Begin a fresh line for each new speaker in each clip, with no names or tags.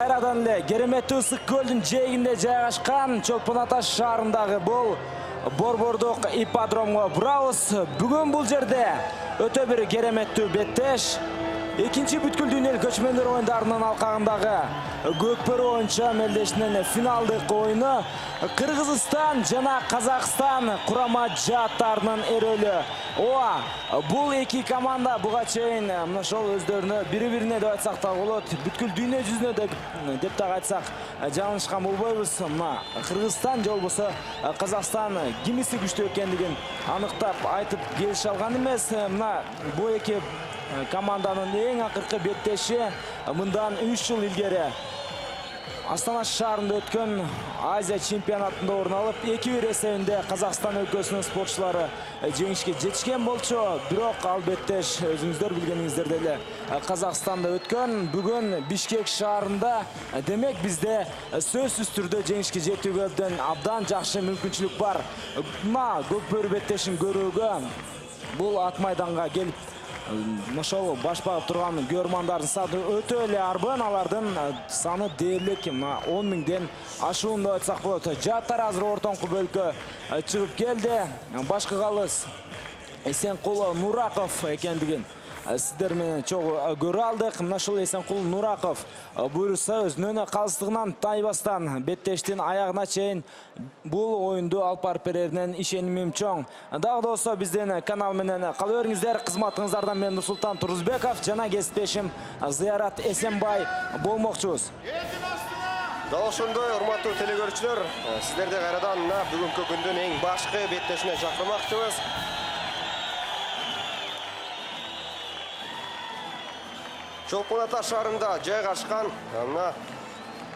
Кайрадан эле кереметтүү ысык көлдүн жээгинде жайгашкан Чолпон Ата шаарындагы бул борбордук ипподромго бурабыз. Бүгүн бул жерде өтө бир кереметтүү беттеш. Экинчи бүткүл дүйнөлүк көчмөндөр оюндарынын алкагындагы көкбөрү боюнча мелдешинин финалдык оюну Кыргызстан жана Казакстан курама жааттарынын эрөлү. Бул эки команда буга чейин мына ошол өздөрүнө бири-бирине деп айтсак да болот, бүткүл дүйнө жүзүнө деп да айтсак жаңылышкан болбойбуз. Мына Кыргызстан же болбосо Казакстан кимиси күчтүү экендигин аныктап айтып келише алган эмес. Мына бул эки команданын эң акыркы беттеши мындан 3 жыл илгери Астана шаарында өткөн Азия чемпионатында орун алып, 2-1 эсебинде Казакстан өлкөсүнүн спортчулары жеңишке жетишкен болчу. Бирок албетте өзүңүздөр билгениңиздердей эле Казакстанда өткөн. Бүгүн Бишкек шаарында демек бизде сөзсүз түрдө жеңишке жетүүгө абдан жакшы мүмкүнчүлүк бар. Мына көкбөрү беттешин көрүүгө бул ат майданга келип ошол баш багып турган көрмандардын саны өтө эле арбын, алардын саны дээрлик 10 миңден ашуун деп айтсак болот. Жааттар азыр ортоңку бөлкө чыгып келди. Башкы калыс Эсенкул Нураков экендигин сиздер менен чогуу көрө алдык. Мына ушул Эсенкул Нураков буюрса өзүнүн калыстыгынан тайбастан беттештин аягына чейин бул оюнду алып барып береринен ишенимим чоң. Дагы да болсо биздин канал менен кала бериңиздер. Кызматыңыздардан мен Нурсултан Турузбеков жана кесиптешим Зыярат Эсенбай болмокчубуз.
Дал ошондой урматтуу телекөрүүчүлөр, сиздерди кайрадан мына бүгүнкү күндүн эң башкы беттешине чакырмакчыбыз. Чолпон Ата шаарында жайгашкан мына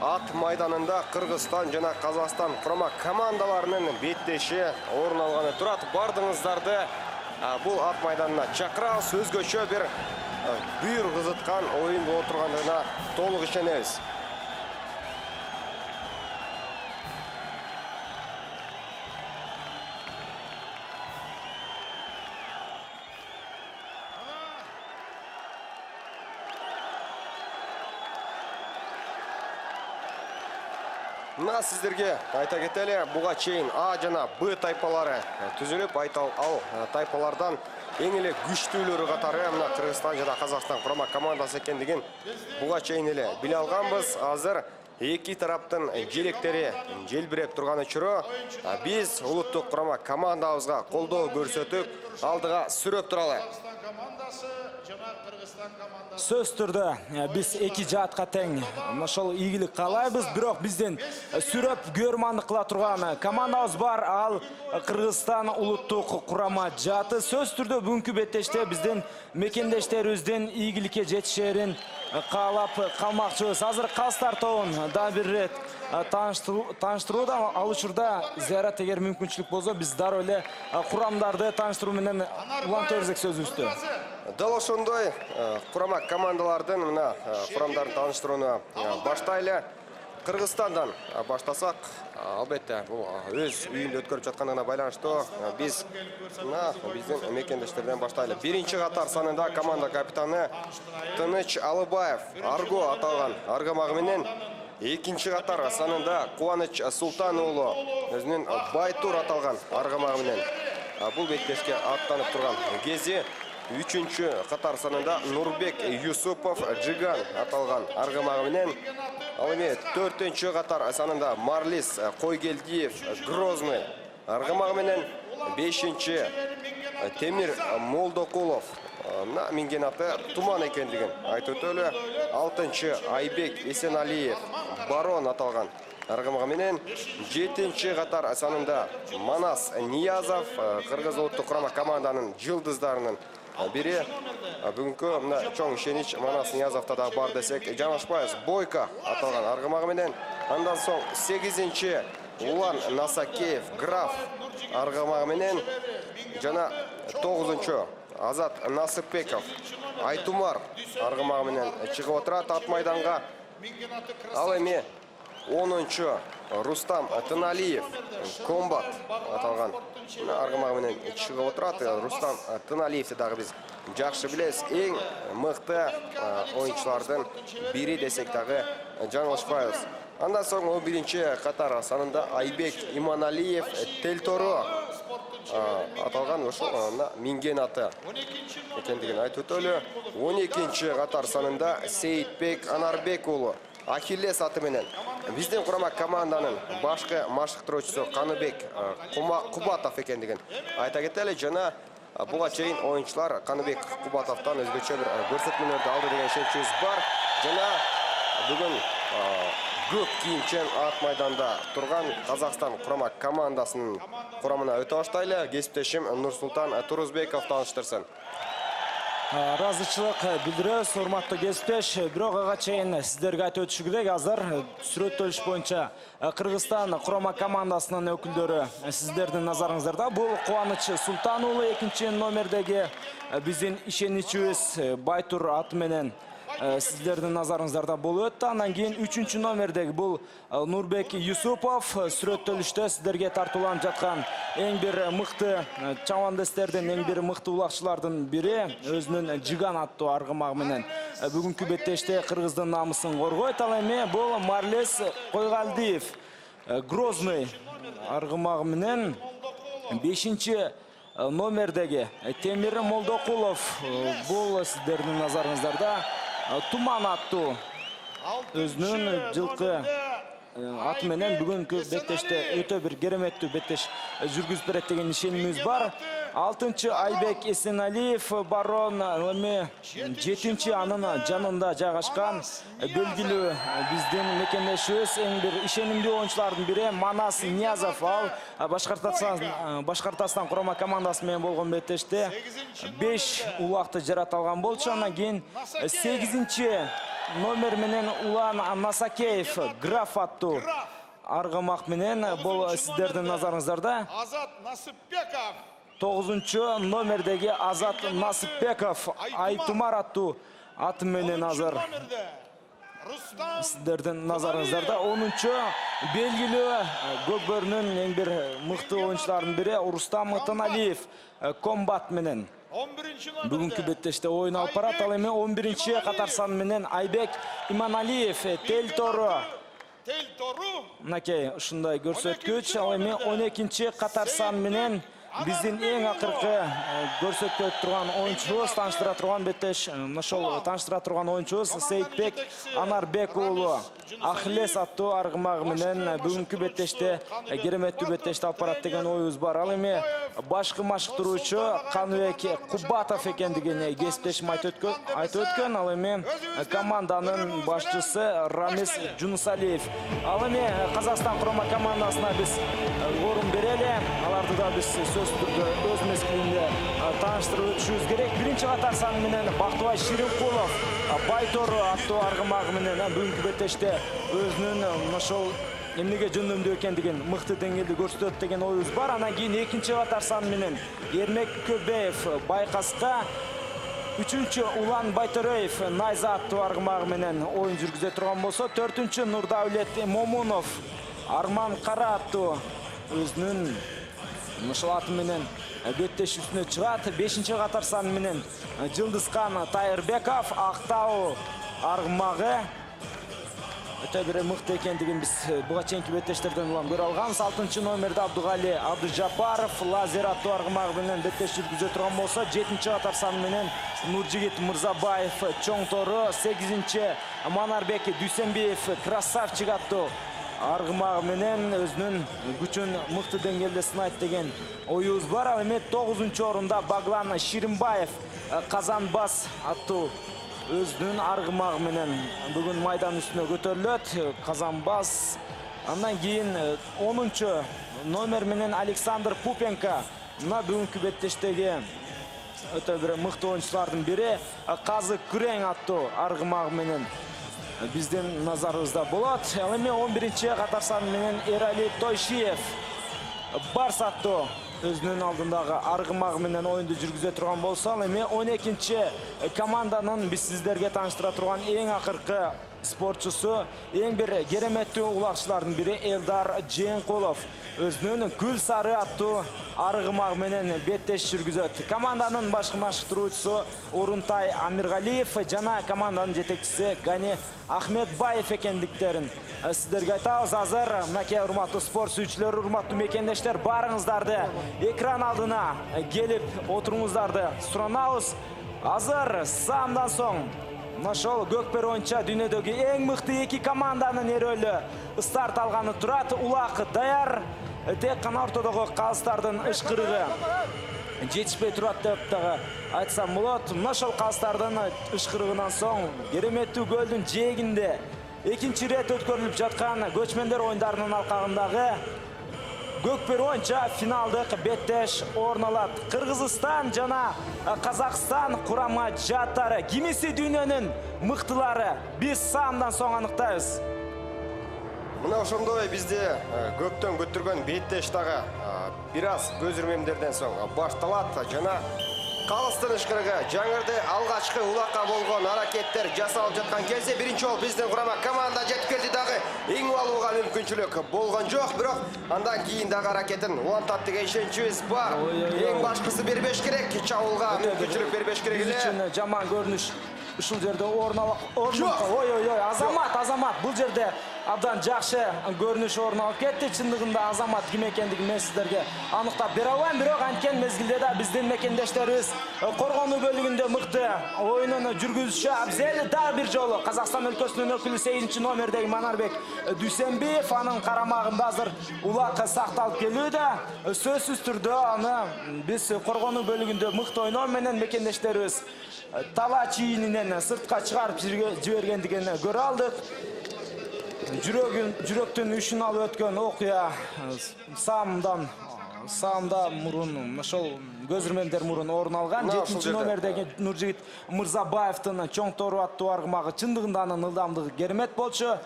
ат майданында Кыргызстан жана Казакстан курама командаларынын беттеши орун алганы турат. Бардыңыздарды бул ат майданына чакырабыз. Өзгөчө бир бүйүр кызыткан оюн болуп тургандыгына толук ишенебиз. Мына сиздерге айта кетели, буга чейин А жана Б тайпалары түзүлүп, ал тайпалардан эң эле күчтүүлөрү катары мына Кыргызстан жана Казакстан курама командасы экендигин буга чейин эле биле алганбыз. Азыр эки тараптын желектери желбиреп турган учуру биз улуттук курама командабызга колдоо көрсөтүп, алдыга сүрөп туралы.
Сөз түрдө биз эки жаатка тең ошол ийгилик каалайбыз, бирок биздин сүрөп көрмандык кыла турган командабыз бар, ал Кыргызстан улуттук курама жааты. Сөз түрдө бүгүнкү беттеште биздин мекендештерибиздин ийгиликке жетишерин каалап калмакчыбыз. Азыр калыстар тобун да бир ирет тааныштырууда. Ал учурда Зыярат, эгер мүмкүнчүлүк болсо, биз дароо эле курамдарды тааныштыруу менен улантып берсек сөзүбүздү.
Дал ошондой курама командалардын мына курамдарын тааныштырууну баштайлы. Кыргызстандан баштасак, албетте бул өз үйүндө өткөрүп жаткандыгына байланыштуу биздин мекендештерден баштайлы. Биринчи катар санында команда капитаны Тыныч Алыбаев Арго аталган аргамагы менен, экинчи катар санында Кубаныч Султан уулу өзүнүн Байтур аталган аргамагы менен бул беттешке аттанып турган кези. Үчүнчү катар санында Нурбек Юсупов Джиган аталган аргамагы менен, ал эми төртүнчү катар санында Марлис Койгелдиев Грозный аргамагы менен, бешинчи Темир Молдокулов минген аты Туман экендигин айтып өтөлү. Алтынчы Айбек Эсеналиев Барон аталган аргамагы менен, жетинчи катар санында Манас Ниязов Кыргыз улуттук курама команданын жылдыздарынын бири. Бүгүнкү мына чоң ишенич Манас Ниязовда да бар десек жаңылышпайбыз. Бойко аталган аргамагы менен, андан соң 8-чи Улан Насакеев Граф аргамагы менен жана 9-чу Азат Насыпбеков Айтумар аргамагы менен чыгып отурат ат майданга. Ал эми 10-чы Рустам Тыналиев комбат аталган аргымагы менен чыгып отурат. Рустам Тыналиевди дагы биз жакшы билебиз. Эң мыкты оюнчулардын бири десек дагы жаңылышпайбыз. Андан соң 11-чи катар санында Айбек Иманалиев Телтору аталган ошол минген аты экендигин айтып өтөлү. 12-чи катар санында Сейитбек Анарбек уулу Ахиллес аты менен биздин курама команданын башкы машыктыруучусу Каныбек Кубатов экендигин айта кетели. Жана буга чейин оюнчулар Каныбек Кубатовдон өзгөчө бир көрсөтмөлөрдү алды деген ишеничибиз бар. Жана бүгүн көк кийимчен ат майданда турган Казакстан курама командасынын курамына өтө баштайлы. Кесиптешим Нурсултан Турузбеков тааныштырсын.
Разычылык билдиребиз, урматтуу кесиптеш. Бирок ага чейин сиздерге айтып өтүш керек, азыр сүрөттөлүш боюнча Кыргызстан курама командасынын өкүлдөрү сиздердин назарыңыздарда. Бул Кубаныч Султан уулу 2-чи номердеги биздин ишеничибиз Байтур аты менен сиздердин назарыңыздарда болуп өттү. Андан кийин 3-чү номердеги бул Нурбек Юсупов сүрөттөлүштө сиздерге тартууланып жаткан эң бир мыкты чабандестердин, эң бир мыкты улакчылардын бири, өзүнүн Жиган аттуу аргымагы менен бүгүнкү беттеште Кыргыздын намысын коргойт. Ал эми бул Марлес Койгалдиев Грозный аргымагы менен 5-чи номердеги Темир Молдокулов бул сиздердин назарыңыздарда Туман аттуу өзүнүн жылкы аты менен бүгүнкү беттеште өтө бир кереметтүү беттеш жүргүзүп берет деген ишенимибиз бар. 6-чы Айбек Эсеналиев Барон, эми 7-чи анын жанында жайгашкан белгилүү биздин мекендешибиз, эң бир ишенимдүү оюнчулардын бири Манас Ниязов. Ал Башкортостан курама командасы менен болгон беттеште 5 улакты жарата алган болчу. Андан кийин 8-чи номер менен Улан Насакеев Граф аттуу аргымак менен бул сиздердин назарыңыздарда.
Азат Насыпбеков
9-чу номердеги Азат Насыпбеков Айтумар аттуу аты менен азыр сиздердин назарыңыздарда. 10-чу белгилүү Көкбөрүнүн эң бир мыкты оюнчуларынын бири Рустам Тыналиев комбат менен бүгүнкү беттеште ойун алып барат. Ал эми 11-чи катар саны менен Айбек Иманалиев Телтору мынакей ушундай көрсөткүч. Ал эми 12-чи катар саны менен биздин эң акыркы көрсөткө турган оюнчубуз, тааныштыра турган беттеш, ошол тааныштыра турган оюнчубуз Сейитбек Анарбек уулу Ахиллес аттуу аргымагы менен бүгүнкү беттеште кереметтүү беттешти алып барат деген оюбуз бар. Ал эми башкы машыктыруучу Каныбек Кубатов экендигин кесиптешим айтып өткөн. Ал эми команданын башчысы Рамис Жунусалиев. Ал эми Казакстан курама командасына биз орун берели. Аларды да биз сөзсүз түрдө өз мезгилинде тааныштырып өтүшүбүз керек. 1-чи катар саны менен Бактыбай Ширинкулов Байтор аттуу аргымагы менен бүгүнкү беттеште өзүнүн ошол эмнеге жөндөмдүү экендигин мыкты деңгээлде көрсөтөт деген оюбуз бар. Анан кийин 2-чи катар саны менен Эрмек Көбеев Байкаска, 3-чү Улан Байтөреев Найза аттуу аргымагы менен оюн жүргүзө турган болсо, 4-чү Нурдавлет Момунов Арман Кара аттуу өзүнүн ошол аты менен беттеш үстүнө чыгат. 5-чи катар саны менен Жылдызкан Тайырбеков Актау аргымагы өтө бир мыкты экендигин биз буга чейинки беттештерден улам көрө алганбыз. 6-чы номерде Абдугали Абдыжапаров Лазер аттуу аргымагы менен беттеш жүргүзө турган болсо, 7-чи катар саны менен Нуржигит Мырзабаев Чоң Тору, 8-чи Манарбек Дүйсенбиев Красавчик аттуу аргымагы менен өзүнүн күчүн мыкты деңгээлде сынайт деген оюбуз бар. Ал эми 9-чу орунда Баглан Ширинбаев Казанбас аттуу өзүнүн аргымагы менен бүгүн майдан үстүнө көтөрүлөт. Казанбас. Андан кийин 10-чу номер менен Александр Пупенко мына бүгүнкү беттештеги өтө бир мыкты оюнчулардын бири Казы Күрең аттуу аргымагы менен биздин назарыбызда болот. Ал эми 11-чи катар саны менен Эрали Тойшиев Барс аттуу өзүнүн алдындагы аргымагы менен оюнду жүргүзө турган болсо, ал эми 12-чи команданын биз сиздерге тааныштыра турган эң акыркы спортчусу. Эң бир кереметтүү улакчылардын бири Элдар Жээнкулов өзүнүн гүл сары аттуу арыгымагы менен беттеш жүргүзөт. Команданын башкы машыктыруучусу Урунтай Амиргалиев жана команданын жетекчиси Гани Ахметбаев экендиктерин сиздерге айтабыз. Азыр мынакей урматтуу спорт сүйүүчүлөр, урматтуу мекендештер, баарыңыздарды экран алдына келип отуруңуздарды суранабыз. Азыр саамдан соң ошол көкпөр боюнча дүйнөдөгү эң мыкты эки команданын эрөөлү старт алганы турат. Улак даяр, тек гана ортодогу калыстардын ышкырыгы жетишпей турат деп дагы айтсам болот. Ошол калыстардын ышкырыгынан соң кереметтүү көлдүн жээгинде экинчи ирет өткөрүлүп жаткан көчмөндөр оюндарынын алкагындагы көкпөр боюнча финалдык беттеш орун алат. Кыргызстан жана Казакстан курама жааттары, кимиси дүйнөнүн мыктылары, биз саамдан соң аныктайбыз.
Мына ошондой бизде көптөн көтөргөн беттеш дагы бир аз көз ирмемдерден соң башталат жана калыстын ышкырыгы жаңырды алгачкы улакка болгон аракеттер жасалып жаткан кезде биринчи жолу биздин курама команда жетип келди, дагы эң алууга мүмкүнчүлүк болгон жок, бирок андан кийин дагы аракетин улантат деген ишеничибиз бар. Эң башкысы бербеш керек, чабуулга мүмкүнчүлүк бербеш керек эле.
Биз үчүн жаман көрүнүш ушул жерде орун ой, Азамат бул жерде абдан жакшы көрүнүш орун алып кетти. Чындыгында Азамат ким экендигин мен сиздерге аныктап бере албайм, бирок анткен мезгилде да биздин мекендештерибиз коргонуу бөлүгүндө мыкты оюнун жүргүзүшү абзел. Дагы бир жолу Казакстан өлкөсүнүн өкүлү 8 номердеги Манарбек Дүйсенбиев, анын карамагында азыр улак сакталып келүүдө. Сөзсүз түрдө аны биз коргонуу бөлүгүндө мыкты ойноо менен мекендештерибиз таба чийининен сыртка чыгарып жибергендигин көрө алдык. Жүрөктүн үшүн алып өткөн окуя саамда мурун ошол көз ирмемдер мурун орун алган. 7 номердеги Нуржигит Мырзабаевдин чоң тору аттуу аргымагы чындыгында анын ылдамдыгы керемет болчу.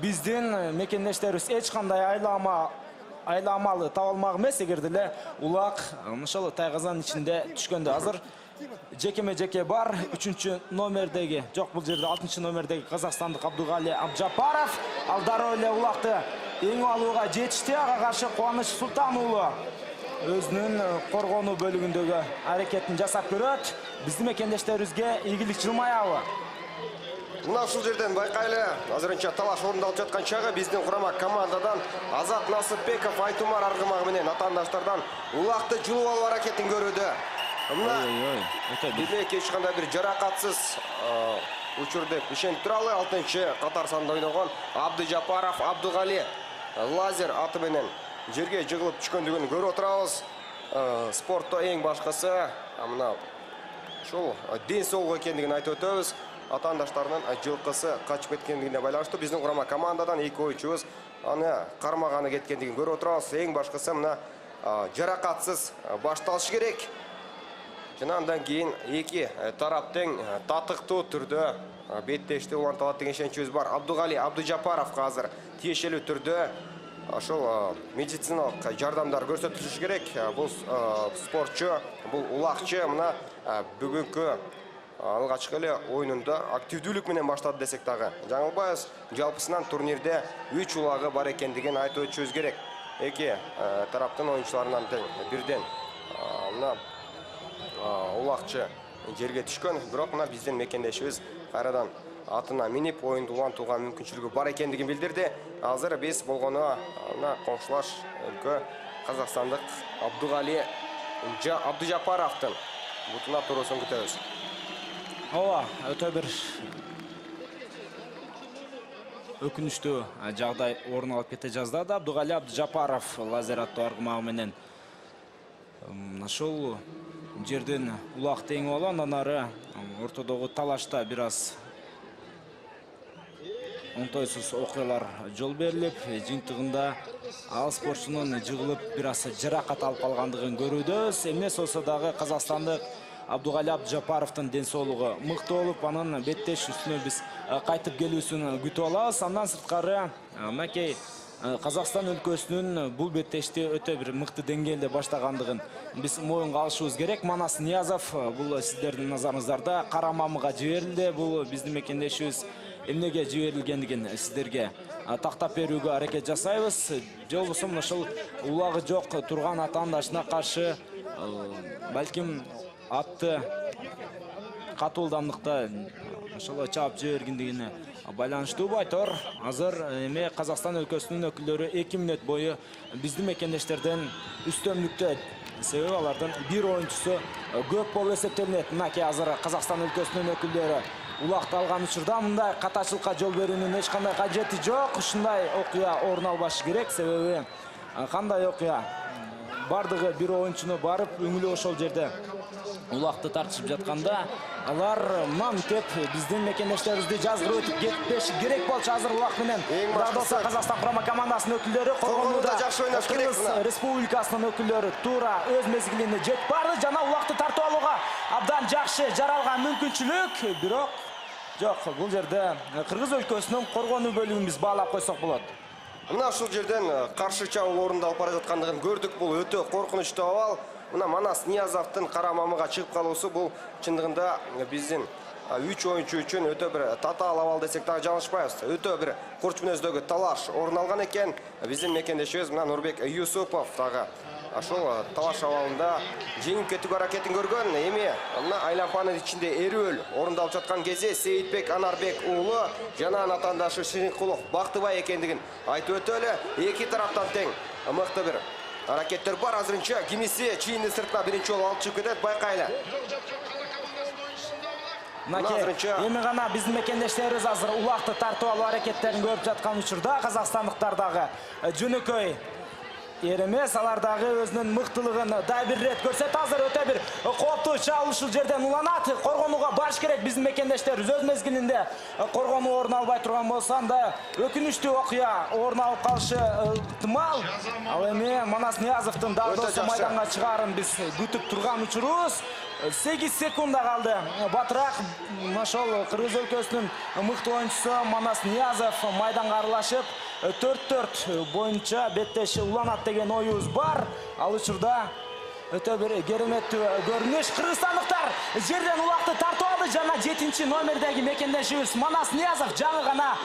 Биздин мекендештерибиз эч кандай айламалы таба алмак эмес, эгерде эле улак ошол тайгазанын ичинде түшкөндө. Азыр жеке бар 3 номердеги, жок бул жерде 6 номердеги казакстандык Абдугали Абджапаров ал дароо эле улакты эң алууга жетишти. Ага каршы Кубаныч Султан уулу өзүнүн коргонуу бөлүгүндөгү аракетин жасап көрөт. Биздин мекендештерибизге ийгилик жылмаябы?
Мына ушул жерден байкайлы, азырынча талаш орундалып жаткан чагы биздин курама командадан Азат Насыпбеков Айтумар аргымагы менен атаандаштардан улакты жулуп алуу аракетин көрүүдө. Мына демек эч кандай бир жаракатсыз учур деп ишенип туралы. 6-катар санда ойногон Абдыжапаров Абдугали лазер аты менен жерге жыгылып түшкөндүгүн көрүп отурабыз. Спортто эң башкысы мына ушул ден соолук экендигин айтып өтөбүз. Атаандаштарынын жылкысы качып кеткендигине байланыштуу биздин курама командадан 2 оюнчубуз аны кармаганы кеткендигин көрүп отурабыз. Эң башкысы мына жаракатсыз башталышы керек. Жана андан кийин эки тараптын татыктуу түрдө беттешти уланталат деген ишеничибиз бар. Абдугали Абдыжапаровго азыр тиешелүү түрдө ошол медициналык жардамдар көрсөтүлүшү керек. Бул спортчу, бул улакчы мына бүгүнкү алгачкы эле оюнунда активдүүлүк менен баштады десек дагы жаңылбайбыз. Жалпысынан турнирде 3 улагы бар экендигин айтып өтүшүбүз керек. Эки тараптын оюнчуларынан тең бирден мына улакчы жерге түшкөн, бирок мына биздин мекендешибиз кайрадан атына минип оюнду улантууга мүмкүнчүлүгү бар экендигин билдирди. Азыр биз болгону мына коңшулаш өлкө казакстандык Абдугали Абдыжапаровдун бутуна туруусун күтөбүз.
Ооба, өтө бир өкүнүчтүү жагдай орун алып кете жаздады. Абдугали Абдыжапаров лазер аттуу аргымагы менен ошол жерден улак теңип алып, андан ары ортодогу талашта бир аз оңтойсуз окуялар жол берилип, жыйынтыгында ал спортчунун жыгылып бир аз жаракат алып калгандыгын көрүүбүз. Эмне болсо дагы казакстандык Абдугали Абдыжапаровдун ден соолугу мыкты болуп, анын беттеш үстүнө биз кайтып келүүсүн күтүп алабыз. Андан сырткары мынакей Казакстан өлкөсүнүн бул беттешти өтө бир мыкты деңгээлде баштагандыгын биз моюнга алышыбыз керек. Манас Ниязов бул сиздердин назарыңыздарда карамамыга жиберилди. Бул биздин мекендешибиз эмнеге жиберилгендигин сиздерге тактап берүүгө аракет жасайбыз. Жолбосо ушул улагы жок турган атаандашына каршы балким атты катуу ылдамдыкта ошол чаап жибергендигине байланыштуу байтор. Азыр эми Казакстан өлкөсүнүн өкүлдөрү 2 мүнөт бою биздин мекендештерден үстөмлүктө. Себеби алардын бир оюнчусу көп болуп эсептелинет. Мынакей азыр Казакстан өлкөсүнүн өкүлдөрү улакты алган учурда мындай катачылыкка жол берүүнүн эч кандай кажети жок. Ушундай окуя орун албашы керек. Себеби кандай окуя бардыгы бир оюнчуну барып өңүлүп ошол жерде улакты тартышып жатканда алар мантеп биздин мекендештерибизди жазгырып өтүп кетпеши керек болчу. Азыр улак менен Дагы Казакстан курама командасынын өкүлдөрү Коргонуда
жакшы ойнош керек.
Кыргыз Республикасынын өкүлдөрү туура өз мезгилинде жетип барды жана улакты тартып алууга абдан жакшы жаралган мүмкүнчүлүк. Бирок жок, бул жерде Кыргыз өлкөсүнүн коргонуу бөлүгүн биз баалап койсок болот.
Мына ушул жерден каршы чабуул орундалып бара жаткандыгын көрдүк. Бул өтө коркунучтуу абал. Мына Манас Ниязовдун кара мамыга чыгып калуусу бул чындыгында биздин 3 оюнчу үчүн өтө бир татаал абал десек дагы жаңылышпайбыз. Өтө бир курч мүнөздөгү талаш орун алган экен. Биздин мекендешибиз мына Нурбек Юсупов дагы ошол талаш абалында жеңип кетүүгө аракетин көргөн. Эми мына айлампанын ичинде эрүүл орундалып жаткан кезде Сейитбек Анарбек уулу жана атаандашы Ширинкулов Бактыбай экендигин айтып өтөлү. Эки тараптан тең мыкты бир аракеттер бар. Азырынча кимиси чийиндин сыртына биринчи жолу алып чыгып кетет, байкайлы.
Эми гана биздин мекендештерибиз азыр улакты тартып алуу аракеттерин көрүп жаткан учурда казакстандыктар дагы жөнөкөй Эремес алар дагы өзүнүн мыктылыгын да бир ирет көрсөтөт. Азыр өтө бир кооптуу чабуул ушул жерден уланат. Коргонууга барыш керек биздин мекендештерибиз өз мезгилинде коргонуу орун албай турган болсо анда өкүнүчтүү окуя орун алып калышы ыктымал. Ал эми Манас Ниязовдун дагы майданга чыгаарын биз күтүп турган учурубуз. 8 секунда калды. Батыраак ошол Кыргыз өлкөсүнүн мыкты оюнчусу Манас Ниязов майданга аралашып 4-4 боюнча беттеш уланат деген оюбуз бар. Ал учурда өтө бир кереметтүү көрүнүш. Кыргызстандыктар жерден улакты тартып алды жана 7 номердеги мекендешибиз Манас Ниязов жаңы гана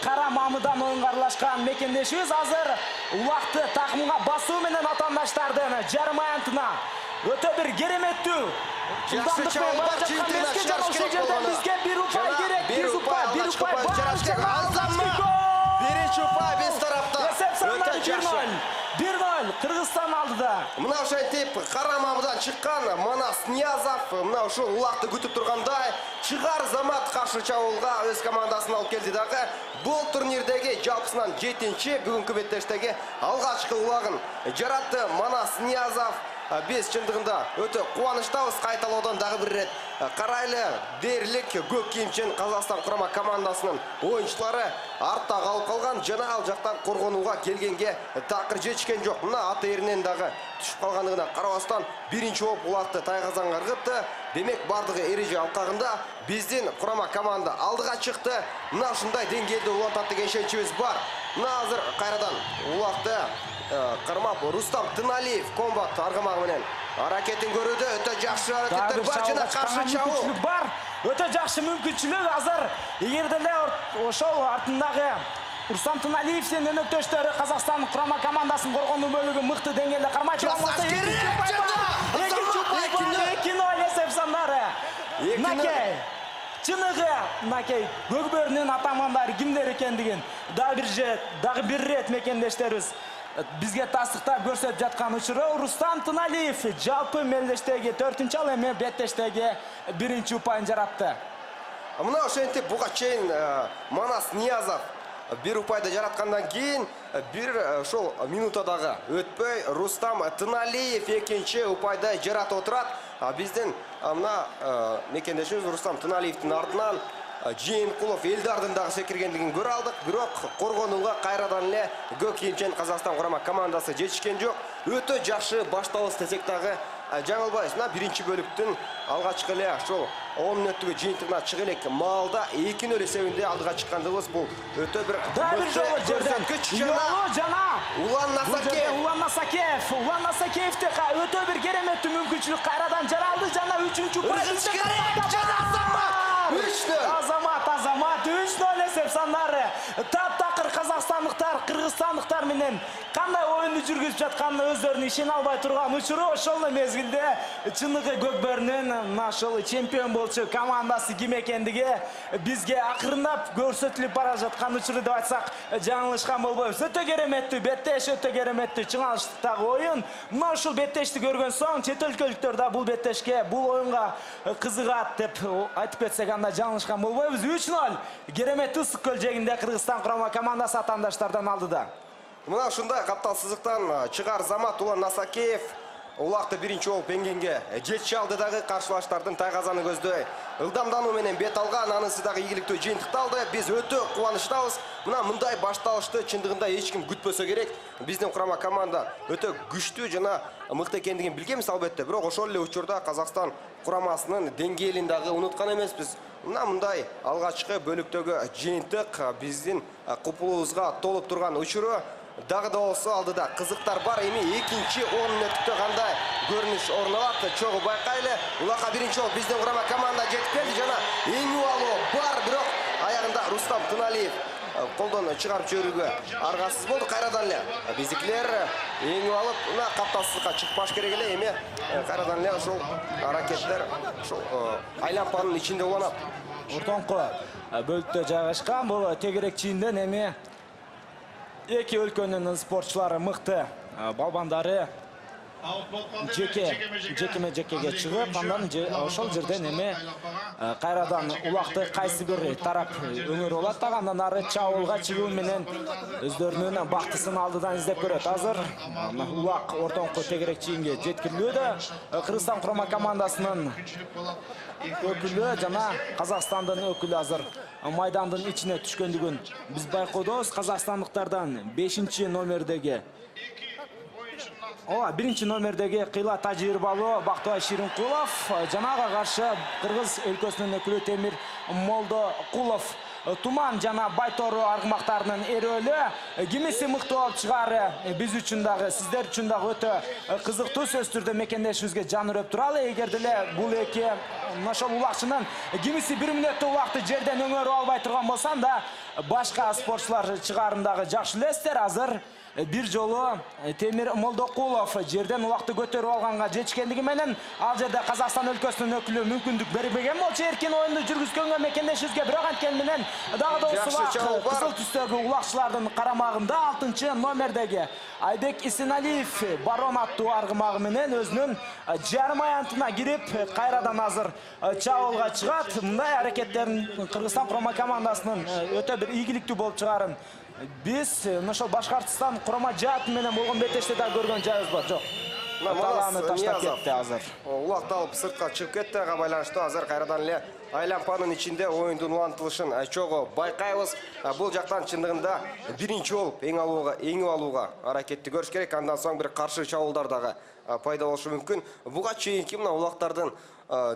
кара мамыдан оюнга аралашкан мекендешибиз азыр улакты такымга басуу менен атаандаштардын жарым аянтына өтө бир кереметтүү
Жакшы чабуулдар чыйынтыгына чыгарыш керек болгону.
Бизге бир упай керек. Бир упай
биринчи упай биз тараптан.
Эсеп санында 1-0. Кыргызстан алдыда.
Мына ошентип кара мамыдан чыккан Манас Ниязов мына ушул улакты күтүп тургандай чыгар замат каршы чабуулга өз командасын алып келди дагы. Бул турнирдеги жалпысынан 7-чи бүгүнкү беттештеги алгачкы улагын жаратты Манас Ниязов. Биз чындыгында өтө кубанычтабыз. Кайталоодон дагы бир ирет карайлы дээрлик көк кийимчен Казакстан курама командасынын оюнчулары артта калып калган жана ал жактан коргонууга келгенге такыр жетишкен жок. Мына аты эринен дагы түшүп калгандыгына карабастан биринчи болуп улакты тайгазанга ыргытты. Демек бардыгы эреже алкагында биздин курама команда алдыга чыкты. Мына ушундай деңгээлде улантат деген ишеничибиз бар. Мына азыр кайрадан улакты кармап Рустам Тыналиев комбат аргамагы менен аракетин көрүүдө. Өтө жакшы аракеттер бар жана каршы чабуул
бар. Өтө жакшы мүмкүнчүлүк азыр эгерде эле ошол артындагы Рустам Тыналиевдин өнөктөштөрү Казакстан курама командасынын коргонуу бөлүгү мыкты деңгээлде кармай турган 2-0 эсеп сандары. Накей чыныгы Накей Көкбөрүнүн атамандары кимдер экендигин дагы бир ирет мекендештерибиз бизге тастыктап көрсөтүп жаткан учуру Рустам Тыналиев жалпы мелдештеги 4-чы ал эми беттештеги 1-чи упайын жаратты.
Мына ошентип буга чейин Манас Ниязов бир упайды жараткандан кийин бир ошол минутадагы өтпөй Рустам Тыналиев 2-чи упайды жаратып отурат. Биздин мына мекендешибиз Рустам Тыналиевдин артынан Жийинкулов Элдардын дагы секиргендигин көрө алдык. Бирок коргонууга кайрадан эле көк кийимчен Казакстан курама командасы жетишкен жок. Өтө жакшы башталыс десек дагы жаңылбайбыз. Мына биринчи бөлүктүн алгачкы эле ошол 10 мүнөттүк жыйынтыгына чыга элек маалда 2-0 эсебинде алдыга чыккандыгыбыз бул өтө бир
жолу жерден жана Улан Насакеевде өтө бир кереметтүү мүмкүнчүлүк кайрадан жаралды жана 3-чү упай Азамат 3-0 эсеп сандары. Таптакыр казакстандыктар, кыргызстандыктар менен кандай оюнду жүргүзүп жатканын өздөрүнүн ишене албай турган учуру ошол мезгилде чыныгы көкбөрүнүн ошол чемпион болчу командасы ким экендиги бизге акырындап көрсөтүлүп бара жаткан учуру деп айтсак жаңылышкан болбойбуз. Өтө кереметтүү беттеш, өтө кереметтүү чыңалыштыктагы оюн. Мына ушул беттешти көргөн соң чет өлкөлүктөр да бул беттешке, бул оюнга кызыгат деп айтып кетсек анда жаңылышкан болбойбуз. 3-0 кереметтүү ысык көл жегинде Кыргызстан курама командасы атаандаштардан алдыда.
Мына ушундай каптал сызыктан чыгар Замат улан Насакеев улакты биринчи болуп эңгенге жетиши алдыдагы каршылаштардын тайгазаны көздөй ылдамдануу менен бет алган, анысы дагы ийгиликтүү жыйынтыкталды. Биз өтө кубанычтабыз. Мына мындай башталышты чындыгында эч ким күтпөсө керек. Биздин курама команда өтө күчтүү жана мыкты экендигин билгенбиз албетте. Бирок ошол эле учурда Казакстан курамасынын деңгээлин дагы унуткан эмеспиз. Мына мындай алгачкы бөлүктөгү жыйынтык биздин купулубузга толуп турган учуру дагы да болсо алдыда кызыктар бар. Эми экинчи 10 мүнөттүктө кандай көрүнүш орун алат чогуу байкайлы. Улакка биринчи болуп биздин курама команда жетип келди жана эң убалуу бар, бирок аягында Рустам Туналиев колдон чыгарып жиберүүгө аргасыз болду. Кайрадан эле биздикилер эң алып мына капталсызга чыкпаш керек эле. Эми кайрадан эле ошол аракеттер ошол айлампанын ичинде уланат.
Ортоңку бөлүктө жайгашкан бул тегерек чийинден эми эки өлкөнүн спортчулары мыкты балбандары жекеме-жекеге чыгып, андан ошол жерден эми кайрадан улакты кайсы бир тарап өңөр болот, андан ары чабуулга чыгуу менен өздөрүнүн бактысын алдыдан издеп көрөт. Азыр улак ортоңку тегерек чийинге жеткирилүүдө. Кыргызстан курама командасынын өкүлү жана Казакстандын өкүлү азыр майдандын ичине түшкөндүгүн биз байкоодобуз. Казакстандыктардан 5-номердеги биринчи номердеги кыйла тажрыйбалуу Бактыбай Ширинкулов жанага каршы Кыргыз өлкөсүнүн өкүлү Темир Молдокулов. Туман жана Байтору аргымактарынын эрөөлү кимиси мыкты болуп чыгары биз үчүн дагы, сиздер үчүн дагы өтө кызыктуу. Сөзсүз түрдө мекендешибизге жан үрөп туралы. Эгер деле бул эки ошол улакчынын кимиси 1 мүнөттө улакты жерден өңөрүп албай турган болсо анда башка спортчулар чыгарын дагы жакшы билесиздер. Азыр бир жолу Темир Молдокулов жерден улакты көтөрүп алганга жетишкендиги менен ал жерде Казакстан өлкөсүнүн өкүлү мүмкүндүк бербеген болчу эркин оюнду жүргүзгөнгө мекендешибизге. Бирок анткени менен дагы да кызыл түстөгү улакчылардын карамагында 6-номердеги Айбек Исеналиев барон аттуу аргымагы менен өзүнүн жарым аянтына кирип кайрадан азыр чабуулга чыгат. Мындай аракеттерин Кыргызстан курама командасынын өтө бир ийгиликтүү болуп чыгарын биз ошол Башкортостон курама жааты менен болгон беттеште да көргөн жайыбыз бар. Жок. Талааны таштап кетти азыр.
Улакты алып сыртка чыгып кетти. Ага байланыштуу азыр кайрадан эле айлампанын ичинде оюндун улантылышын чогуу байкайбыз. Бул жактан чындыгында биринчи болуп эң алууга аракетти көрүш керек. Андан соң бир каршы чабуулдар дагы пайда болушу мүмкүн. Буга чейинки мына улактардын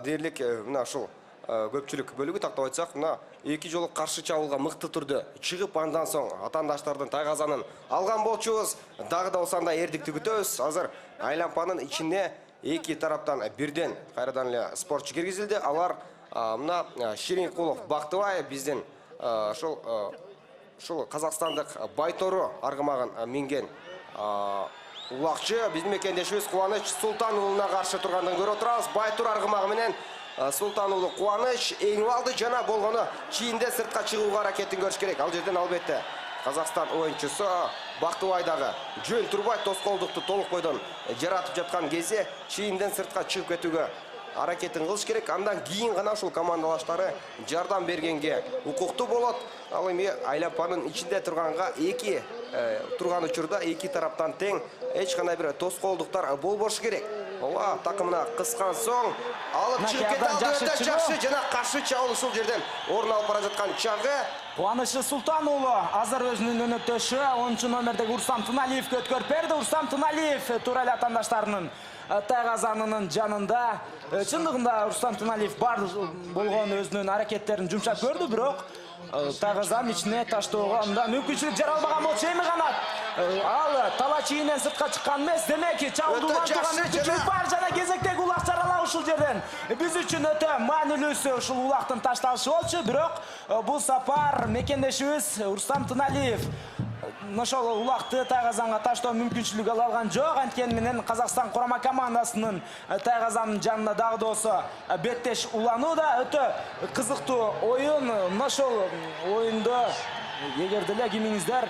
дээрлик мына ушул көпчүлүк бөлүгү тактап айтсак, мына эки жолу каршы чабуулга мыкты түрдө чыгып, андан соң атаандаштардын тайгазанын алган болчубуз. Дагы да болсо эрдикти күтөбүз. Азыр айлампанын ичине эки тараптан бирден кайрадан эле спортчу киргизилди. Алар мына Ширинкулов Бактыбай биздин ушул казакстандык Байтору аргымагын минген улакчы. Биздин мекендешибиз Кубаныч Султан уулуна каршы тургандыгын көрүп отурабыз. Байтору аргымагы менен Султан уулу Кубаныч эңип алды жана болгону чийинде сыртка чыгууга аракетин көрүш керек. Ал жерден албетте Казакстан оюнчусу Бактыбай дагы жөн турбай тоскоолдукту толук бойдон жаратып жаткан кезде чийинден сыртка чыгып кетүүгө аракетин кылыш керек. Андан кийин гана ушул командалаштары жардам бергенге укуктуу болот. Ал эми айлампанын ичинде турганга эки турган учурда эки тараптан тең эч кандай бир тоскоолдуктар болбошу керек. Ооба, такымына кыскан соң алып чыгып кетти. Өтө жакшы жана каршы чабуул ушул жерден орун алып бара жаткан чагы.
Кубаныч Султан уулу азыр өзүнүн өнөктөшү 10-номердеги Рустам Туналиевге өткөрүп берди. Рустам Туналиев туура эле атаандаштарынын тайгазанынын жанында. Чындыгында Рустам Туналиев бар болгон өзүнүн аракеттерин жумшап көрдү, бирок тайгазанын ичине таштоого анда мүмкүнчүлүк жаралбаган болчу. Эми канат Ал талач ийинен сыртка чыккан эмес. Демек, чабуулду улантууга мүмкүнчүлүк бар жана кезектеги улак чаралап ушул жерден. Биз үчүн өтө маанилүүсү ушул улактын ташталышы болчу, бирок бул сапар мекендешибиз Рустам Тыналиев ошол улакты тайгазанга таштоо мүмкүнчүлүгү ала алган жок. Анткени менен Казакстан курама командасынын тайгазанын жанына дагы да болсо беттеш уланууда. Өтө кызыктуу оюн. Ошол оюндо эгер деле кимиңиздер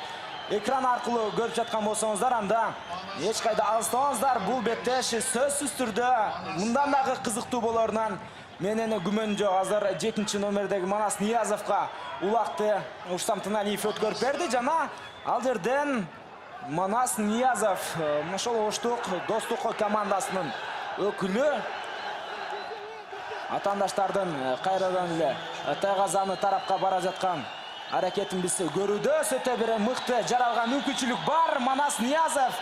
экран аркылуу көрүп жаткан болсоңуздар, анда эч кайда алыстабаңыздар. Бул беттеш сөзсүз түрдө мындан дагы кызыктуу болорунан менен күмөн жок. Азыр 7-чи номердеги Манас Ниязовго улакты Рустам Тыналиев өткөрүп берди жана ал жерден Манас Ниязов ошол Оштук Достук командасынын өкүлү атаандаштардын кайрадан эле тайгазаны тарапка бара жаткан аракетин биз көрүүдө. Өтө бир мыкты жаралган мүмкүнчүлүк бар. Манас Ниязов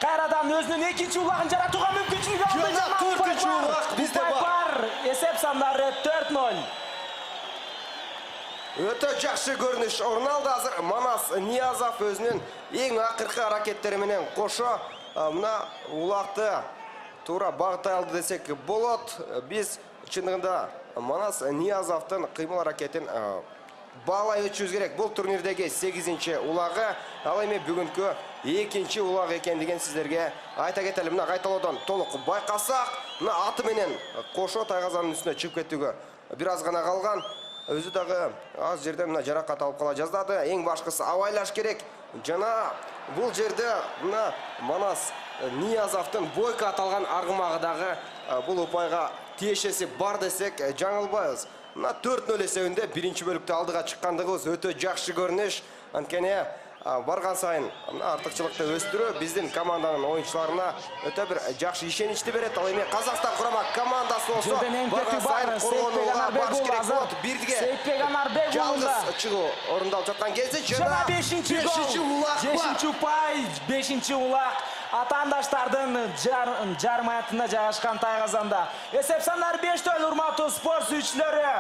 кайрадан өзүнүн экинчи улагын жаратууга мүмкүнчүлүк алды.
Жана 4-чү улак бизде бар.
Эсеп сандары 4-0.
Өтө жакшы көрүнүш орун алды. Азыр Манас Ниязов өзүнүн эң акыркы аракеттери менен кошо мына улакты туура багытай алды десек болот. Биз чындыгында Манас Ниязовдун кыймыл аракетин баалай өтүшүбүз керек. Бул турнирдеги 8-чи улагы, ал эми бүгүнкү 2-чи улак экендигин сиздерге айта кетели. Мына кайталоодон толук байкасак, мына аты менен кошо тайгазанын үстүнө чыгып кетүүгө бир аз гана калган. Өзү дагы аз жерден мына жаракат алып кала жаздады. Эң башкысы абайлаш керек. Жана бул жерде мына Манас Ниязовдун бойко аталган аргымагы дагы бул упайга тиешеси бар десек жаңылбайбыз. Мына 4-0 эсебинде биринчи бөлүктө алдыга чыккандыгыбыз өтө жакшы көрүнүш. Анткени барган сайын артыкчылыкты өстүрүү биздин команданын оюнчуларына өтө бир жакшы ишеничти берет. Ал эми Казакстан курама командасы болсо барган сайын коргонууга барыш керек болот. Бирге
Сейитбек Анарбек
жалгыз чыгуу орундалып жаткан кезде
жана 5-чи
улак бар.
5-чи упай, 5-чи улак атаандаштардын жармаятында жайгашкан тайгазанда. Эсеп сандары 5-0. Урматтуу спорт сүйүүчүлөрү,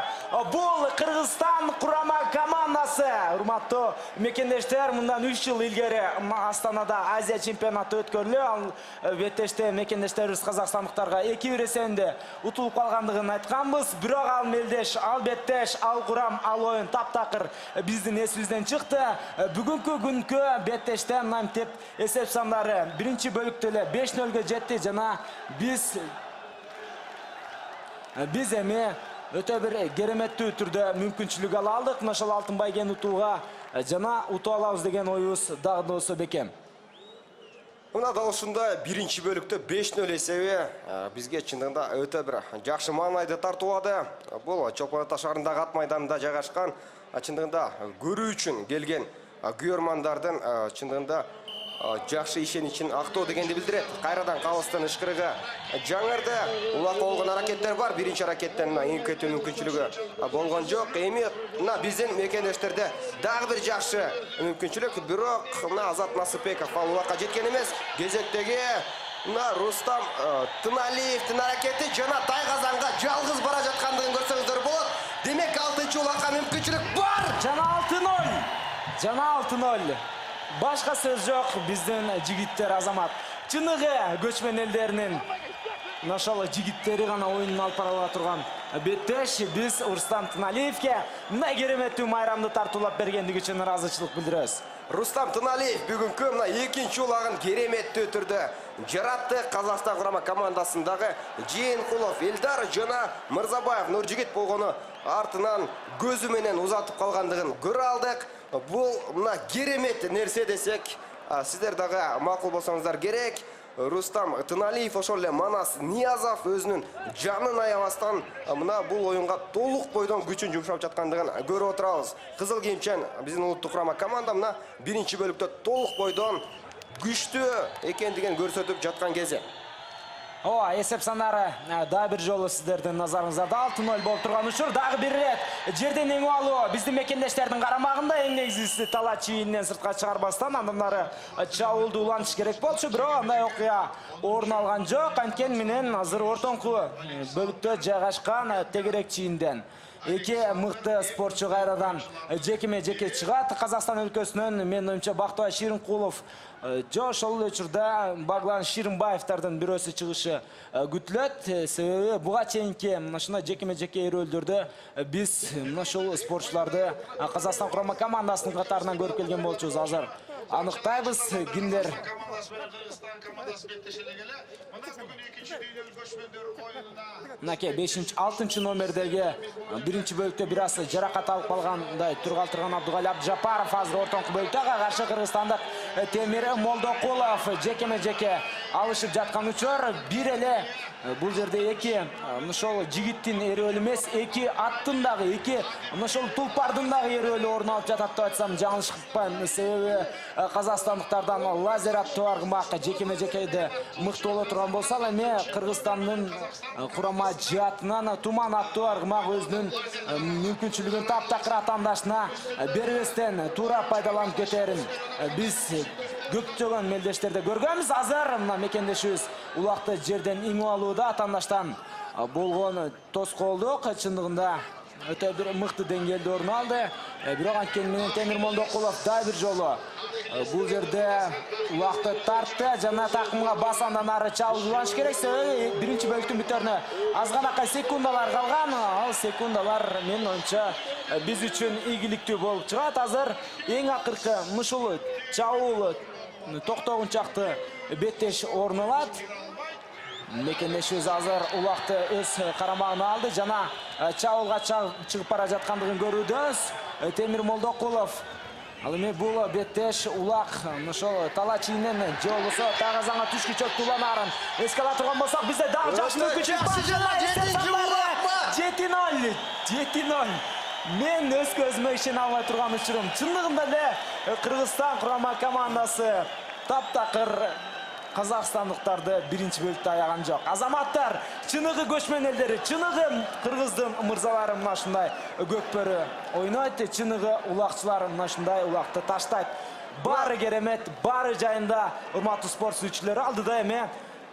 бул Кыргызстан курама командасы. Урматтуу мекендештер, мындан 3 жыл илгери Астанада Азия чемпионаты өткөрүлдү. Ал беттеште мекендештерибиз казакстандыктарга 2-1 эсебинде утулуп калгандыгын айтканбыз. Бирок ал мелдеш, ал беттеш, ал курам, ал оюн таптакыр биздин эсибизден чыкты. Бүгүнкү күнкү беттеште мынтип эсеп сандары биринчи бөлүктө эле 5-0 жетти жана биз эми өтө бир кереметтүү түрдө мүмкүнчүлүк ала алдык. Ошол алтын байгени утууга жана утуп алабыз деген оюбуз дагы да болсо бекем.
Мына дал ушундай биринчи бөлүктө 5-0 эсеби бизге чындыгында өтө бир жакшы маанайды тартуулады. Бул Чолпон Ата шаарындагы ат майданында жайгашкан, чындыгында көрүү үчүн келген күйөрмандардын чындыгында жакшы ишеничин актоо дегенди билдирет. Кайрадан калыстын ышкырыгы жаңырды. Улак болгон аракеттер бар. Биринчи аракеттен эңип кетүү мүмкүнчүлүгү болгон жок. Эми мына биздин мекендештерде дагы бир жакшы мүмкүнчүлүк, бирок мына Азат Насыпбеков ал улакка жеткен эмес. Кезектеги мына Рустам Тыналиевдин аракети жана тайгазанга жалгыз бара жаткандыгын көрсөңүздөр болот. Демек 6-чы улакка мүмкүнчүлүк бар.
Жана 6-0. Жана 6-0. Башка сөз жок. Биздин жигиттер Азамат чыныгы көчмөн элдеринин ошол жигиттери гана оюнун алып бара турган беттеш. Биз Рустам Тыналиевге мына кереметтүү майрамды тартуулап бергендиги үчүн ыраазычылык билдиребиз.
Рустам Тыналиев бүгүнкү мына 2-чи улагын кереметтүү түрдө жаратты. Казакстан курама командасындагы Жээнкулов Элдар жана Мырзабаев Нуржигит болгону артынан көзү менен узатып калгандыгын көрө алдык. Бул мына керемет нерсе десек, сиздер дагы макул болсоңуздар керек. Рустам Тыналиев ошол эле Манас Ниязов өзүнүн жанын аябастан мына бул оюнга толук бойдон күчүн жумшап жаткандыгын көрүп отурабыз. Кызыл кийимчен биздин улуттук курама команда мына биринчи бөлүктө толук бойдон күчтүү экендигин көрсөтүп жаткан кези.
Ооба, эсеп сандары дагы бир жолу сиздердин назарыңыздарда 6-0 болуп турган учур. Дагы бир ирет жерден эңип алуу биздин мекендештердин карамагында. Эң негизгиси талач ийинен сыртка чыгарбастан андан ары чабуулду улантыш керек болчу. Бирок андай окуя орун алган жок. Анткени менен азыр ортоңку бөлүктө жайгашкан тегерек чийинден эки мыкты спортчу кайрадан жекеме-жеке чыгат. Казакстан өлкөсүнөн мен оюмча Бактыбай Ширинкулов жо ошол эле учурда Баглан Ширинбаевдардын бирөөсү чыгышы күтүлөт. Себеби буга чейинки ушундай жекеме-жеке эрөөлдөрдө биз ушул спортчуларды Казакстан курама командасынын катарынан көрүп келген болчубуз. Азыр аныктайбыз кимдер мынакей 5-6 номердеги биринчи бөлүктө бир аз жаракат алып калгандай тургалтырган Абдугали Абдыжапаров азыр ортоңку бөлүктө каршы кыргызстандык Темир Молдокулов жекеме-жеке алышып жаткан учур. Бир эле бул жерде эки ошол жигиттин эрөөлү эмес, эки аттын дагы, эки ошол тулпардын дагы эрөөлү орун алып жатат деп айтсам жаңылышпайм. Себеби казакстандыктардан лазер аттуу аргымак жекеме-жекеде мыкты боло турган болсо, ал эми Кыргызстандын курама жаатынан Туман аттуу аргымак өзүнүн мүмкүнчүлүгүн таптакыр атаандашына бербестен туура пайдаланып кетерин биз көптөгөн мелдештерде көргөнбүз. Азыр мына мекендешибиз улакты жерден иңип алууда атаандаштан болгон тоскоолдук чындыгында өтө бир мыкты деңгээлде орун алды. Бирок анткени менен Темир Молдокулов да бир жолу бул жерде улакты тартты жана такымга басандан ары чабып уланыш керек. Себеби биринчи бөлүктүн бүтөрүнө азганакай секундалар калган. Ал секундалар менин оюмча биз үчүн ийгиликтүү болуп чыгат. Азыр эң акыркы ушул чабуул токтогунчакты беттеш орун алат. Мекендешибиз азыр улакты өз карамагына алды жана чабуулга чыгып бара жаткандыгын көрүүдөбүз. Темир Молдокулов ал эми бул беттеш улак ошол тала чийинен же болбосо тагазаңа түшкүчө кулланарын эске ала турган болсок, бизде дагы жакшы мүмкүнчүлүк бар. 7-0. Мен өз көзүмө ишене албай турган учурум. Чындыгында эле Кыргызстан курама командасы таптакыр казакстандыктарды биринчи бөлүктө аяган жок. Азаматтар, чыныгы көчмөн элдери, чыныгы кыргыздын мырзалары мына ушундай көкпөрү ойнойт, чыныгы улакчылар мына ушундай улакты таштайт. Баары керемет, баары жайында урматтуу спорт сүйүүчүлөр. Алдыда эми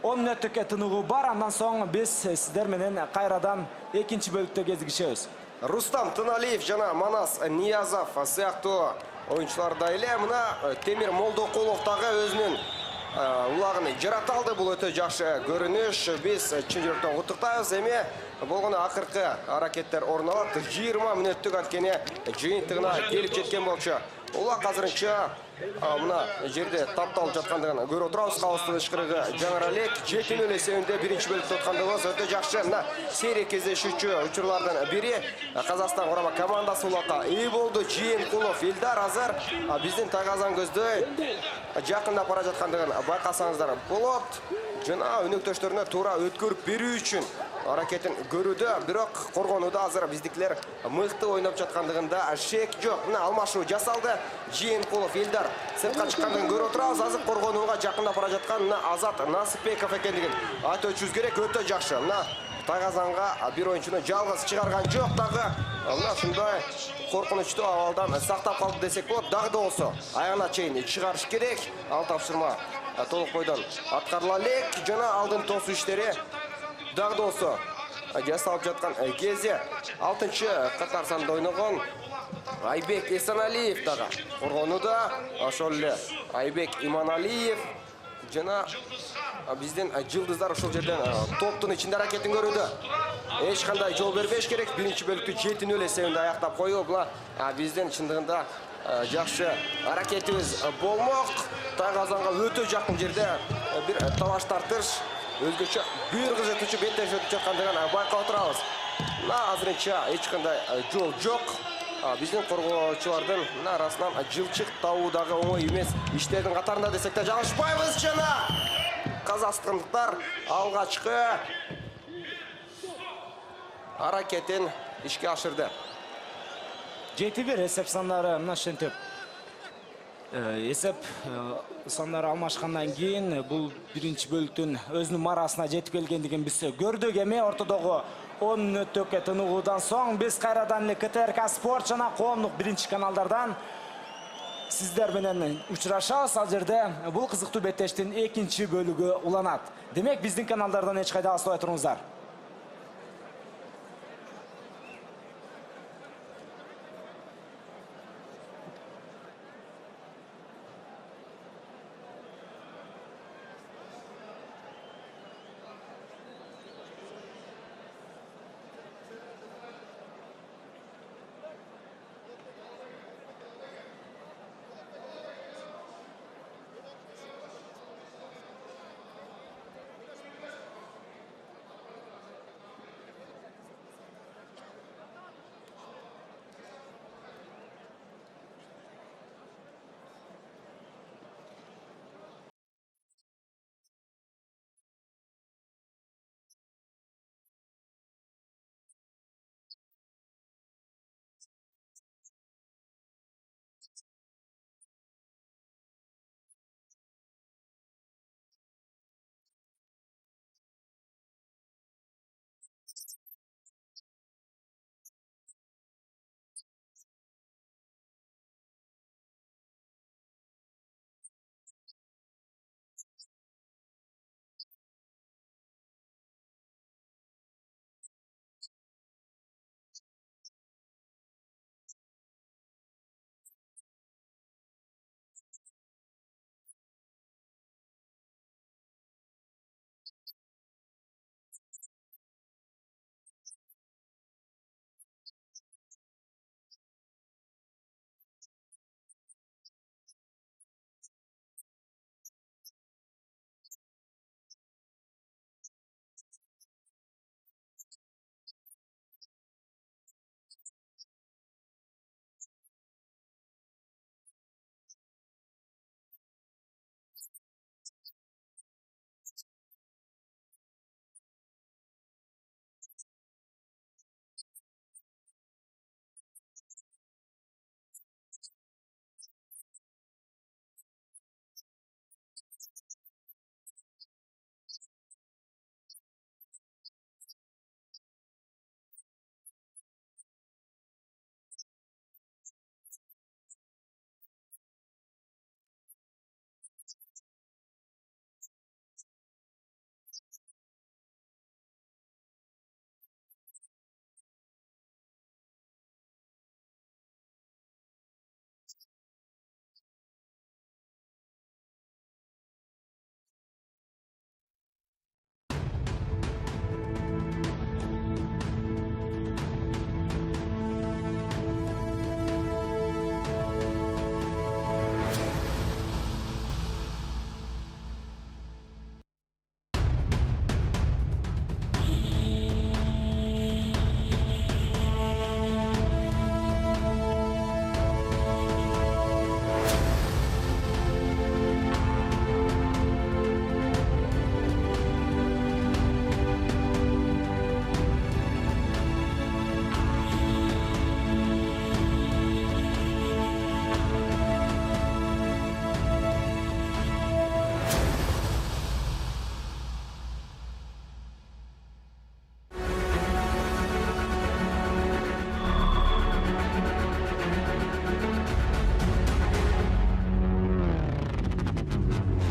10 мүнөттүккө тыныгуу бар. Андан соң биз сиздер менен кайрадан экинчи бөлүктө кезигишебиз.
Рустам Тыналиев жана Манас Ниязов сыяктуу оюнчуларда эле мына Темир Молдокулов дагы өзүнүн улагын жарата алды. Бул өтө жакшы көрүнүш. Биз чын жүрөктөн куттуктайбыз. Эми болгону акыркы аракеттер орун алат. 20 мүнөттүк анткени жыйынтыгына келип жеткен болчу. Улак азырынча мына жерде тапталып жаткандыгын көрүп турабыз. Кабыстын ышкырыгы жаңыра элек 7-0 эсебинде биринчи бөлүктө өткөндүгүбүз өтө жакшы. Мына сейрек кездешүүчү учурлардын бири Казакстан курама командасы улакка үй болду. Жыйынкулов Илдар азыр биздин тагазан көздөй жакындап бара жаткандыгын байкасаңыздар болот. Жана өнөктөштөрүнө туура өткөрүп берүү үчүн аракетин көрүүдө, бирок коргонууда азыр биздикилер мыкты ойноп жаткандыгында шек жок. Мына алмашуу жасалды. Жыйынкулов Илдар сыртка чыккандыгын көрүп турабыз. Азыр коргонууга жакындап бара жаткан мына Азат Насыпбеков экендигин айтып өтүшүбүз керек. Өтө жакшы. Мына тагазанга бир оюнчуну жалгыз чыгарган жок дагы. Мына ушундай коркунучтуу абалдан сактап калды десек болот. Дагы да болсо аягына чейин чыгарыш керек. Ал тапшырма толук бойдон аткарыла элек. Жана алдын тосуу иштери дагы да болсо жасалып жаткан кезде 6-чы катар санда ойногон Айбек Эсеналиев дагы коргонууда. Ошол эле Айбек Иманалиев жана биздин жылдыздар ушул жерден топтун ичинде аракетин көрүүдө. Эч кандай жол бербеш керек. Биринчи бөлүктү 7-0 эсебинде аяктап коюп, биздин чындыгында жакшы аракетибиз болмок. Тагазанга өтө жакын жерде бир талаш тартыш өзгөчө бир кызытуучу беттеш өтүп жаткандыгын байкап турабыз. Мына азырынча эч кандай жол жок. Биздин коргоочулардын арасынан жылчык табуу дагы оңой эмес иштердин катарында десек да жаңылышпайбыз. Жана казакстандыктар алгачкы аракетин ишке ашырды.
7-1 эсеп сандары мына ошентип эсеп сандары алмашкандан кийин бул биринчи бөлүктүн өзүнүн марасына жетип келгендигин биз көрдүк. Эми ортодогу 10 мүнөттүк тыныгуудан соң биз кайрадан эле КТРК Спорт жана коомдук биринчи каналдардан сиздер менен учурашабыз. Ал жерде бул кызыктуу беттештин экинчи бөлүгү уланат. Демек биздин каналдардан эч кайда алыстабай туруңуздар.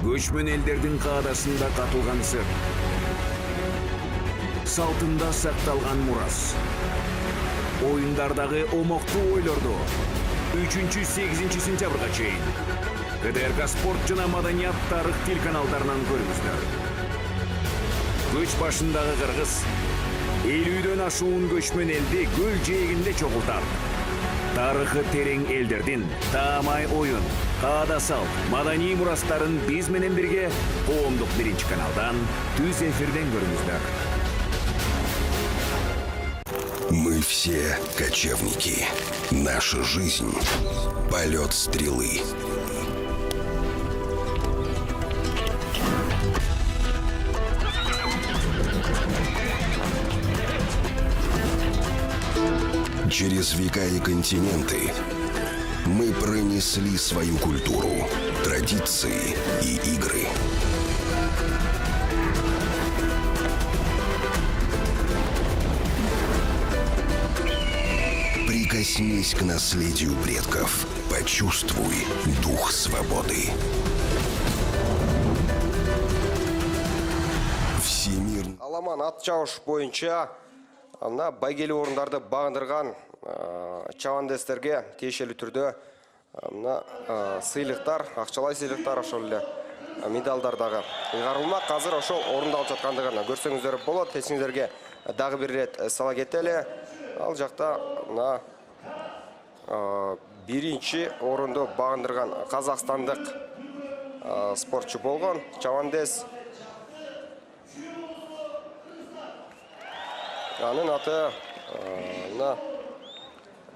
көчмөн элдердин каадасында катылган сыр, салтында сакталган мурас, оюндардагы омоктуу ойлорду 3-8 сентябрга чейин КТРК спорт жана маданият тарых телеканалдарынан көрүңүздөр. Көч башындагы кыргыз 50дөн ашуун көчмөн элди көл жээгинде чогултат. Тарыхы терең элдердин таамай оюн, каада салт, маданий мурастарын биз менен бирге коомдук 1 каналдан түз эфирден көрүңүздөр.
Мы все кочевники. Наша жизнь — полет стрелы. Через века и континенты мы пронесли свою культуру, традиции и игры. Прикоснись к наследию предков. Почувствуй дух свободы. Всемирный.
Аламан ат чабыш боюнча мына байгелүү орундарды багындырган чабандестерге тиешелүү түрдө мына сыйлыктар, акчалай сыйлыктар, ошол эле медалдардагы ыйгарылмак азыр ошол орундалып жаткандыгын көрсөңүздөр болот. Эсиңиздерге дагы бир ирет сала кетели. Ал жакта мына 1-чи орунду багындырган казакстандык спортчу болгон чабандес. Анын аты мына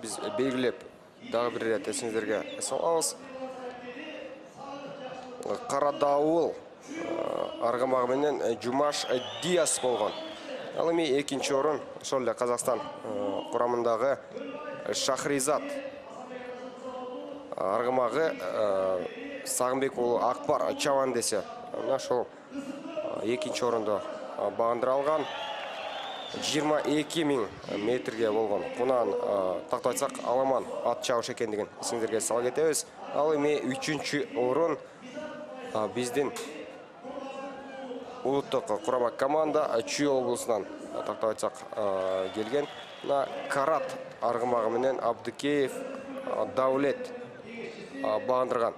биз белгилеп дагы бир ирет эсиңиздерге салабыз. Кара Дауыл аргамагы менен Жумаш Диас болгон. Ал эми 2-чи орун ошол эле Казакстан курамындагы Шахризат аргамагы Сагынбек уулу Акбар чабандеси. Мына ошол 2-чи орунду багындыра алган. 22.000 метрге болгон кунан тактап айтсак Аламан ат чабыш экендигин эсиңиздерге сала кетебиз. Ал эми 3-чү орун биздин улуттук курама команда Чүй облусунан тактап айтсак келген. Мына Карат аргымагы менен Абдыкеев Даулет багындырган.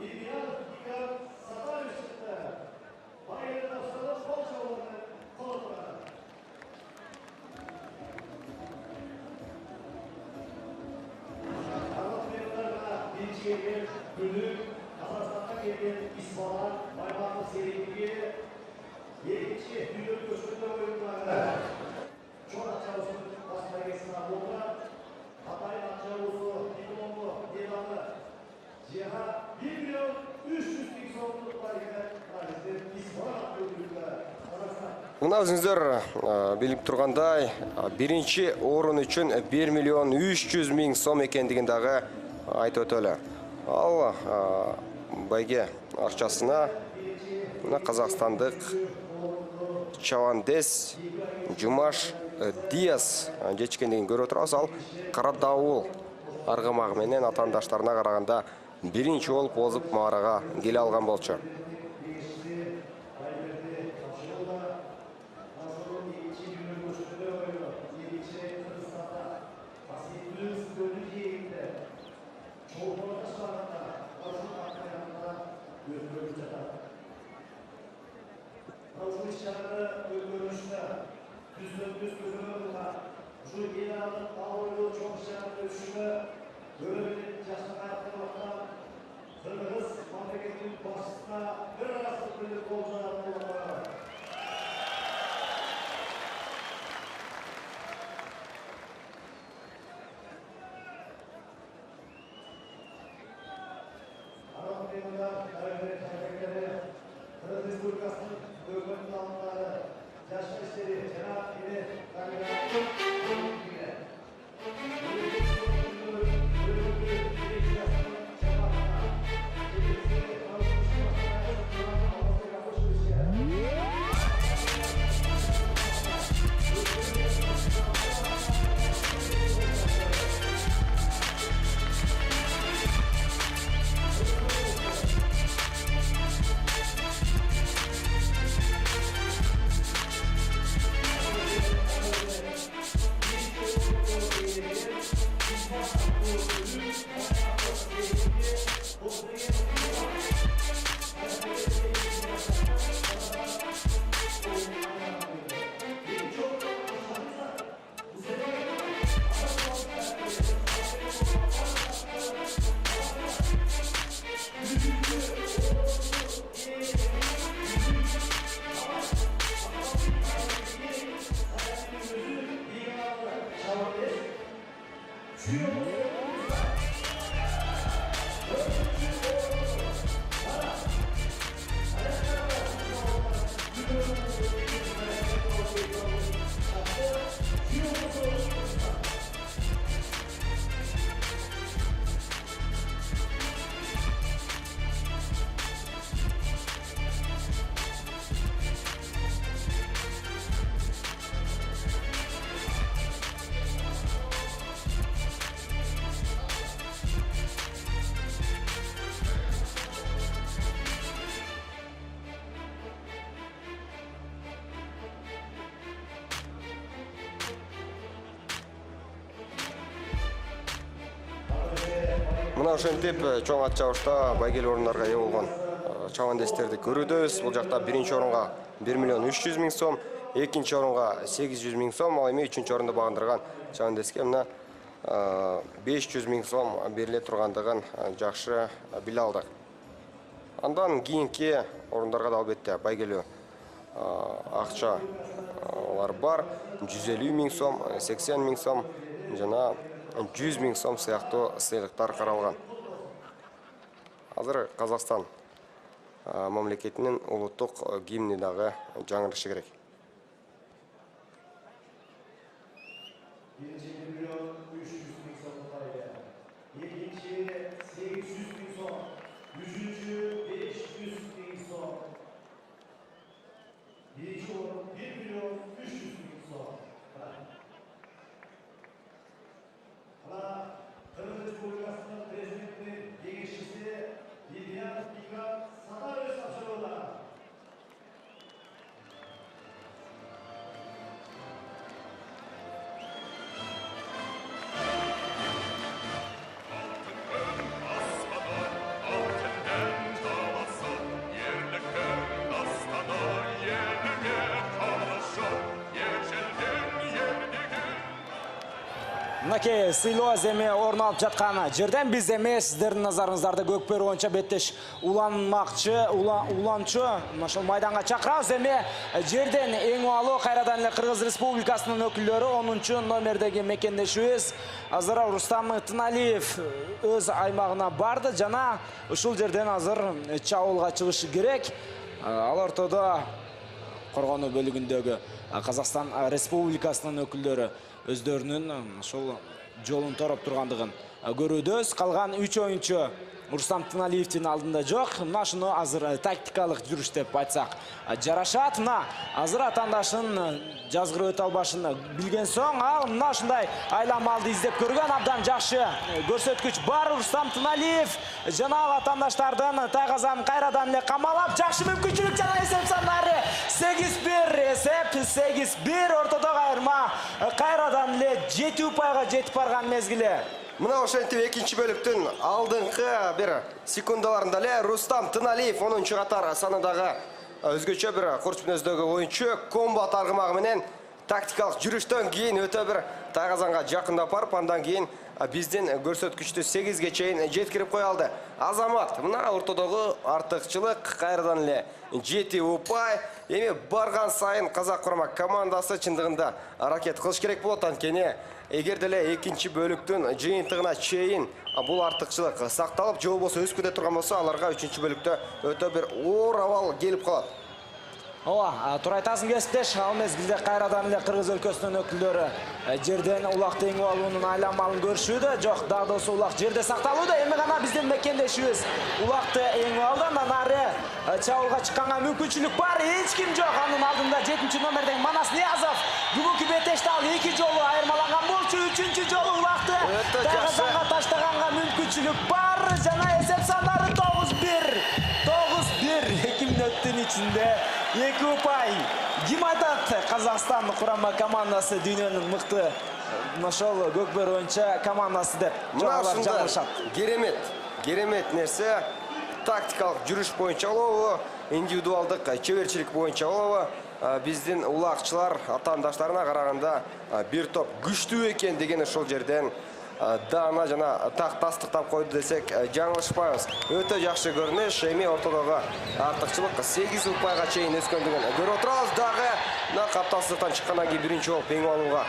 Мына өзүңүздөр билип тургандай 1-чи орун үчүн 1.300.000 сом экендигин дагы айтып өтөлү. Ал байге акчасына мына казакстандык чабандес Жумаш Диас жечкендигин көрүп турабыз. Ал Кара Дауыл аргамагы менен атаандаштарына караганда 1-чи болуп озуп маарага келе алган болчу. Мына ошентип чоң ат чабышта байгелүү орундарга ээ болгон чабандестерди көрүүдөбүз. Бул жакта 1-чи орунга 1.300.000 сом, 2-чи орунга 800.000 сом, ал эми 3-чү орунду багындырган чабандеске мына 500.000 сом бериле тургандыгын жакшы биле алдык. Андан кийинки орундарга да албетте байгелүү акчалар бар. 150.000 сом, 80.000 сом жана 100.000 сом сыяктуу сыйлыктар каралган. Азыр Казакстан мамлекетинин улуттук гимни дагы жаңырышы керек.
Мынакей сыйлоо эми орун алып жаткан жерден биз эми сиздердин назарыңыздарды көкпөр боюнча беттеш уланчу ошол майданга чакырабыз. Эми жерден эң убалуу кайрадан эле Кыргыз Республикасынын өкүлдөрү 10-чу номердеги мекендешибиз азыр Рустам Тыналиев өз аймагына барды жана ушул жерден азыр чабуулга чыгышы керек. Ал ортодо коргонуу бөлүгүндөгү Казакстан Республикасынын өкүлдөрү өздөрүнүн ошол жолун тороп тургандыгын көрүүдөбүз. Калган 3 оюнчу Рустам Тыналиевдин алдында жок. Мына ушуну азыр тактикалык жүрүш деп айтсак жарашат. Мына азыр атаандашын жазгырып өтө албашын билген соң ал мына ушундай айламалды издеп көргөн абдан жакшы көрсөткүч бар. Рустам Тыналиев жана атаандаштардын тайгазан кайрадан эле камалап жакшы мүмкүнчүлүк жана эсеп сандары 8-1 эсеп 8-1 ортодогу айырма кайрадан эле 7 упайга жетип барган мезгили.
Мына ошентип экинчи бөлүктүн алдыңкы бир секундаларында эле Рустам Тыналиев 10-чу катар санындагы өзгөчө бир курч мүнөздөгү оюнчу комбат аргымагы менен тактикалык жүрүштөн кийин өтө бир тайгазанга жакындап барып, андан кийин биздин көрсөткүчтү 8ге чейин жеткирип кое алды. Азамат мына ортодогу артыкчылык кайрадан эле 7 упай. Эми барган сайын Казак курама командасы чындыгында аракет кылыш керек болот. Анткени эгер деле экинчи бөлүктүн жыйынтыгына чейин бул артыкчылык сакталып, же болбосо өскүдө турган болсо, аларга 3-чү бөлүктө өтө бир оор абал келип калат.
Ооба, туура айтасың кесиптеш. Ал мезгилде кайрадан эле Кыргыз өлкөсүнүн өкүлдөрү жерден улакты эң алуунун айламалын көрүшүүдө. Жок, дагы улак жерде сакталууда. Эми гана биздин мекендешибиз улакты эң алдан ары чабуулга чыкканга мүмкүнчүлүк бар. Эч ким жок. Анын алдында 7-чи номердеги Манас Ниязов бүгүнкү беттеште ал 2 жолу айырмаланган болчу. 3-чү жолу улакты тайгазанга таштаганга мүмкүнчүлүк бар. Жана эсеп сандары 9-1. 9-1 2 мүнөттүн ичинде 2 упай. Ким айтат Казакстан курама командасы дүйнөнүн мыкты ошол көкбөр боюнча командасы деп жоголор жаңылышат.
Керемет нерсе тактикалык жүрүш боюнча болобу, индивидуалдык чеберчилик боюнча болобу, биздин улакчылар атаандаштарына караганда бир топ күчтүү экен деген ошол жерден даана жана тастыктап койду десек жаңылышпайбыз. Өтө жакшы көрүнүш. Эми ортодогу артыкчылык 8 упайга чейин өскөндүгүн көрүп отурабыз. Дагы мына капталсыздыктан чыккандан кийин биринчи болуп эң алууга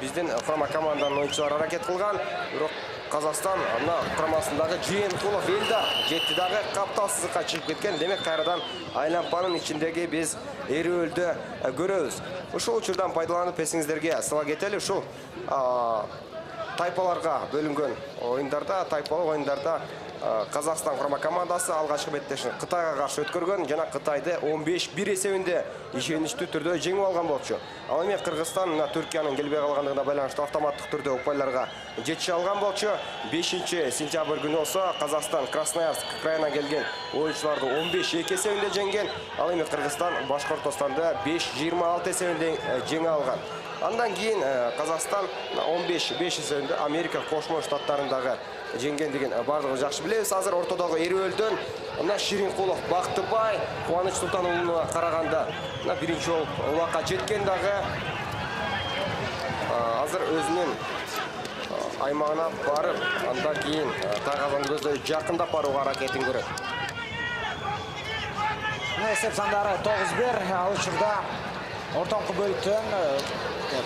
биздин курама команданын оюнчулары аракет кылган. Бирок Казакстан мына курамасындагы Жыйынкулов Элдар жетти дагы капталсыздыкка чыгып кеткен. Демек кайрадан айлампанын ичиндеги биз эрөөлдү көрөбүз. Ушул учурдан пайдаланып эсиңиздерге сала кетели. Ушул тайпаларга бөлүнгөн оюндарда, тайпалык оюндарда Казакстан курама командасы алгачкы беттешин Кытайга каршы өткөргөн жана Кытайды 15-1 эсебинде ишеничтүү түрдө жеңип алган болчу. Ал эми Кыргызстан мына Түркиянын келбей калгандыгына байланыштуу автоматтык түрдө упайларга жетише алган болчу. 5-сентябрь күнү болсо Казакстан Красноярск крайынан келген оюнчуларды 15-2 эсебинде жеңген. Ал эми Кыргызстан Башкортостанды 5-26 эсебинде жеңе алган. Андан кийин Казакстан 15-5 эсебинде Америка Кошмо Штаттарындагы жеңгендигин бардыгы жакшы билебиз. Азыр ортодогу Эрөөлдөн мына Ширинкулов, Бактыбай, Кубаныч Султануулуна караганда мына биринчи болуп улакка жеткен дагы. Азыр өзүнүн аймагына барып, андан кийин тайгазанды көздөй жакындап барууга аракетин көрөт.
Есеп сандары 9-1, ал учурда ортоңку бөлүктөн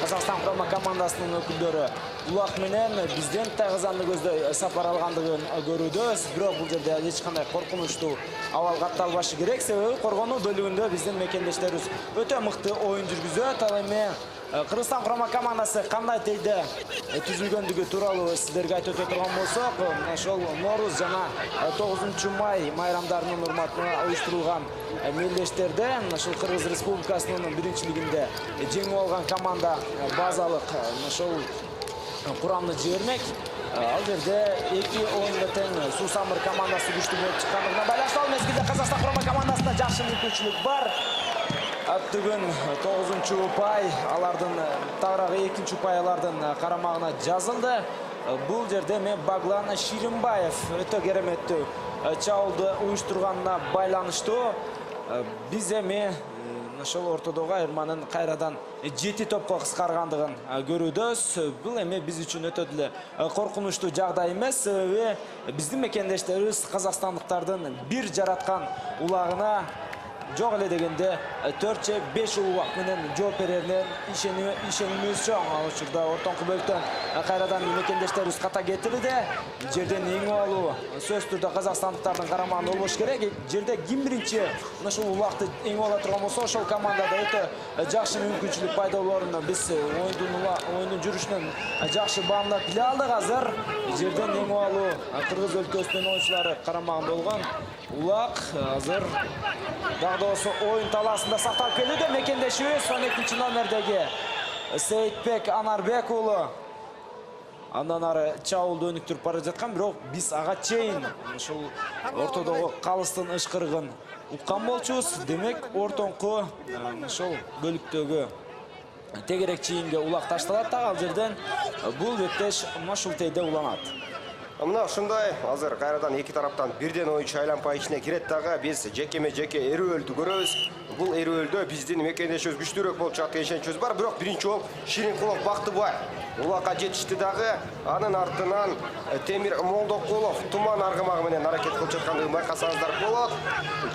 Казакстан курама командасынын өкүлдөрү Улак менен бизден тайгазанды көздөй сапар алгандыгын көрүүдөбүз. Бирок бул жерде эч кандай коркунучтуу абал катталбашы керек, себеби коргонуу бөлүгүндө биздин мекендештерибиз өтө мыкты оюн жүргүзөт. Ал эми Кыргызстан курама командасы кандай тейде түзүлгөндүгү тууралуу сиздерге айтып өтө турган болсок, ошол Нооруз жана 9-май майрамдарынын урматына уюштурулган мелдештерде ошол Кыргыз Республикасынын биринчилигинде жеңип алган команда базалык ошол курамды жибермек. Ал жерде эки оюнда тең Суусамыр командасы күчтүү болуп чыккандыгына байланыштуу ал мезгилде Казакстан курама командасында жакшы мүмкүнчүлүк бар. Аттыгын 9-упай алардын тагыраагы 2-упай алардын карамагына жазылды. Бул жерде мен Баглан Ширинбаев өтө кереметтүү чабуулду уюштурганына байланыштуу биз эми ошол ортодогу айырманын кайрадан 7 топко кыскаргандыгын көрүүдөбүз. Бул эми биз үчүн өтө деле коркунучтуу жагдай эмес, себеби биздин мекендештерибиз казакстандыктардын бир жараткан улагына жок эле дегенде 4-5 улак менен жооп берерине ишенимибиз чоң. Ал учурда ортоңку бөлүктөн кайрадан мекендештерибиз ката кетирди. Жерден эңип алуу сөзсүз түрдө казакстандыктардын карамагында болбош керек. Жерде ким биринчи ушул улакты эңип ала турган болсо, ошол командада өтө жакшы мүмкүнчүлүк пайда болорун биз оюндун жүрүшүнөн жакшы баамдап биле алдык. Азыр жерден эңип алуу Кыргыз өлкөсүнүн оюнчулары карамагында болгон улак азыр дагы оюн таласында сакталып келүүдө. Мекендешибиз 12 номердеги Сейитбек Анарбек уулу андан ары чабуулду өнүктүрүп бара жаткан, бирок биз ага чейин ушул ортодогу калыстын ышкырыгын уккан болчубуз. Демек ортоңку ошол бөлүктөгү тегерек чийинге улак ташталат дагы. Ал жерден бул беттеш Машултейде уланат.
Мына ушундай азыр кайрадан эки тараптан бирден оюнчу айланпа ичине кирет дагы. Биз жекеме-жеке Эрөөлдү көрөбүз. Бул Эрөөлдө биздин мекендешибиз күчтүүрөөк болуп чыгат деген ишеничибиз бар. Бирок биринчи болуп Ширинкулов, Бактыбай улакка жетишти дагы. Анын артынан Темир Молдокулов туман аргымагы менен аракет кылып жаткандыгын байкасаңыздар болот.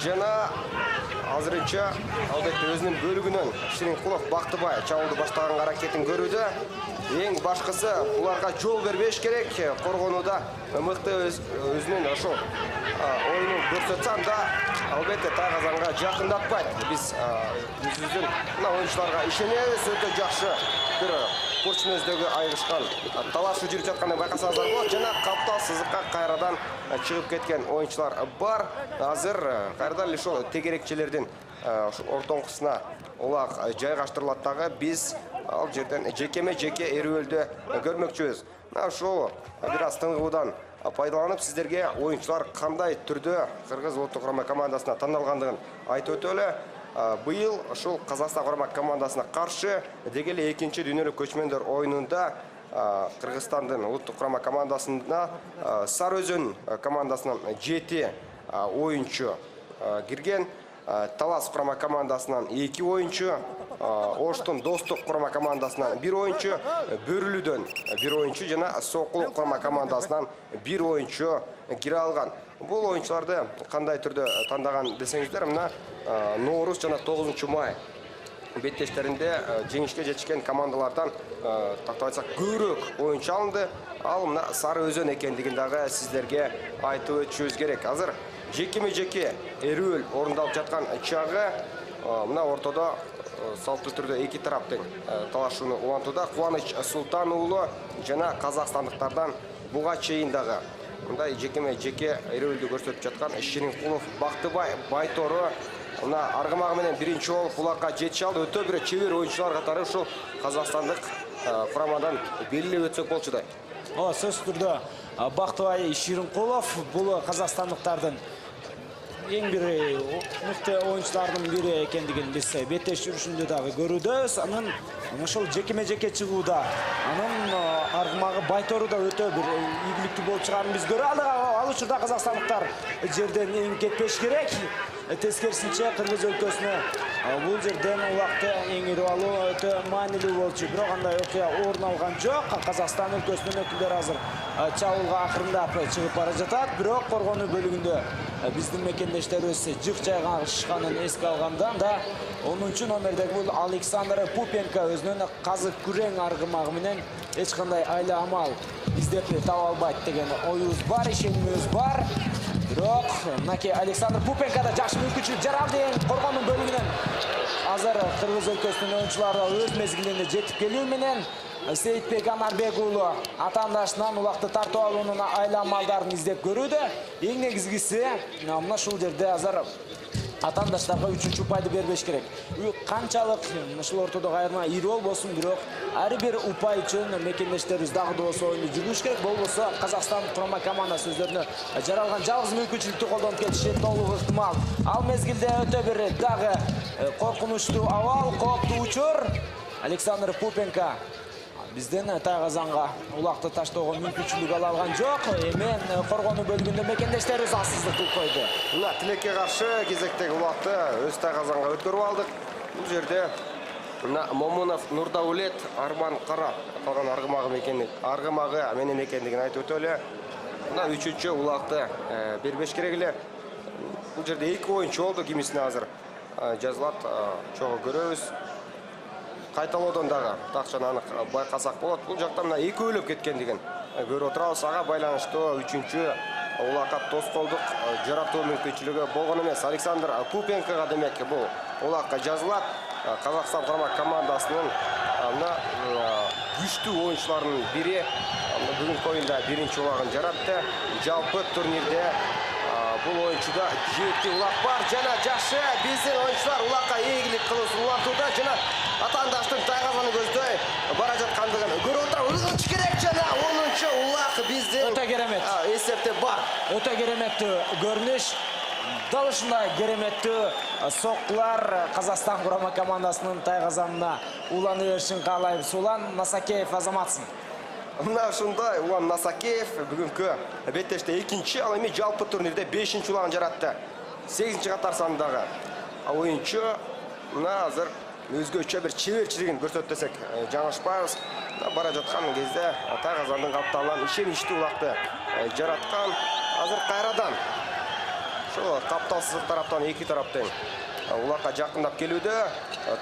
Жана азырынча албетте өзүнүн бөлүгүнөн Ширинкулов, Бактыбай чабуулду баштаганга аракетин көрүүдө. Эң башкысы буларга жол бербеш керек. Коргонууда мыкты өзүнүн ошол оюнун көрсөтсө, анда албетте тайгазанга жакындатпайт. Биз өзүбүздүн мына оюнчуларга ишенебиз. Өтө жакшы бир курч мүнөздөгү айырышкан талашуу жүрүп жатканын байкасаңыздар болот. Жана каптал сызыкка кайрадан чыгып кеткен оюнчулар бар. Азыр кайрадан эле ошол тегерекчелердин ортоңкусуна улак жайгаштырылат дагы. Биз ал жерден жекеме-жеке Эрөөлдө көрмөкчүбүз. Ошол бир аз тынгуудан пайдаланып сиздерге оюнчулар кандай түрдө Кыргыз улуттук курама командасына тандалгандыгын айтып өтөлү. Быйыл ошол Казакстан курама командасына каршы деги эле экинчи дүйнөлүк көчмөндөр оюнунда Кыргызстандын улуттук курама командасына Сары Өзөн командасынан 7 оюнчу кирген. Талас курама командасынан 2 оюнчу, Оштун Достук курама командасынан 1 оюнчу, Бөрүлүдөн 1 оюнчу жана Сокулук курама командасынан 1 оюнчу кире алган. Бул оюнчуларды кандай түрдө тандаган десеңиздер, мына Нооруз жана 9-май беттештеринде жеңишке жетишкен командалардан тактап айтсак көбүрөөк оюнчу алынды. Ал мына Сары Өзөн экендигин дагы сиздерге айтып өтүшүбүз керек. Азыр жекеме-жеке Эрөөл орундалып жаткан чагы мына ортодо салттуу түрдө эки тараптын талашууну улантууда. Кубаныч Султан уулу жана казакстандыктардан буга чейин дагы мындай жекеме-жеке Эрөөлдү көрсөтүп жаткан Ширинкулов, Бактыбай, Байтору мына аргымагы менен биринчи болуп улакка жетише алды. Өтө бир чебер оюнчулар катары ушул казакстандык курамадан белгилеп өтсөк болчудай.
Сөзсүз түрдө Бактыбай Ширинкулов бул казакстандыктардын эң бир мыкты оюнчулардын бири экендигин биз беттеш жүрүшүндө дагы көрүүдөбүз. Анын ошол жекеме-жеке чыгууда анын аргымагы байтору да өтө бир ийгиликтүү болуп чыгаарын биз көрө алдык. Ал учурда казакстандыктар жерден эң кетпеш керек. Тескерисинче Кыргыз өлкөсүнө бул жерден убакты эң үрү өтө маанилүү болчу. Бирок андай окуя орун алган жок. Казакстан өлкөсүнүн өкүлдөрү азыр чабуулга акырындап чыгып бара жатат. Бирок коргонуу бөлүгүндө биздин мекендештерибиз жык жайгашканын эске алгандан да 10 номердеги бул Александр Пупенко өзүнүн казык күрең аргымагы менен эч кандай айла амал издеп таба албайт деген оюбуз бар, ишенимибиз бар. Бирок мынакей Александр Пупенко да жакшы мүмкүнчүлүк жаралды коргонуу бөлүгүнөн. Азыр Кыргыз өлкөсүнүн оюнчулары өз мезгилинде жетип келүү менен Сейитбек Анарбек уулу атаандашынан улакты тартып алуунун айла амалдарын издеп көрүүдө. Эң негизгиси мына ушул жерде азыр атаандаштарга 3-чү упайды бербеш керек. Канчалык ушул ортодогу айырма ийри болбосун, бирок ар бир упай үчүн мекендештерибиз дагы да болсо оюнду жүргүш керек. Болбосо Казакстан курама командасы өздөрүнө жаралган жалгыз мүмкүнчүлүктү колдонуп кетиши толук ыктымал. Ал мезгилде өтө бир дагы коркунучтуу абал, кооптуу учур. Александр Пупенко бизден тайгазанга улакты таштоого мүмкүнчүлүк ала алган жок. Эми коргонуу бөлүгүндө мекендештерибиз асыздык кылып койду.
Мына тилекке каршы кезектеги улакты өз тайгазанга өткөрүп алдык. Бул жерде мына Момунов Нурдаулет Арман Кара калган аргымагы менен экендигин айтып өтөлү. Мына 3-чү улакты бербеш керек эле. Бул жерде 2 оюнчу болду, кимисине азыр жазылат, чогуу көрөбүз. Кайталоодон дагы такчаны анык байкасак болот. Бул жакта мына экөөлөп кеткендигин көрүп отурабыз. Ага байланыштуу 3-чү улакка тоскоолдук жаратуу мүмкүнчүлүгү болгон эмес. Александр Пупенкога демек бул улакка жазылат. Казакстан курама командасынын мына күчтүү оюнчуларынын бири бүгүнкү оюнда 1-чи улагын жаратты. Жалпы турнирде бул оюнчуда 7 улак бар жана жакшы биздин оюнчулар улакка ийгилик кылуусун улантууда жана атаандаштын тайгазаны көздөй бара жаткандыгын көрүп отурабыз. Керек жана 10-чу улак биздин
өтө керемет
эсепте бар.
Өтө кереметтүү көрүнүш. Дал ушундай кереметтүү соккулар Казакстан курама командасынын тайгазанына уланы беришин каалайбыз. Улан Насакеев Азаматсын.
Мына ушундай Улан Насакеев бүгүнкү беттеште 2-чи, ал эми жалпы турнирде 5-чи улагын жаратты. 8-чи катар сандагы оюнчу. Мына азыр өзгөчө бир чеберчилигин көрсөтсөк жаңылышпайбыз. Бара жаткан кезде тайгазандын капталынан ишеничтүү улакты жараткан. Азыр кайрадан ошо капталсыздык тараптан эки тараптын улакка жакындап келүүдө.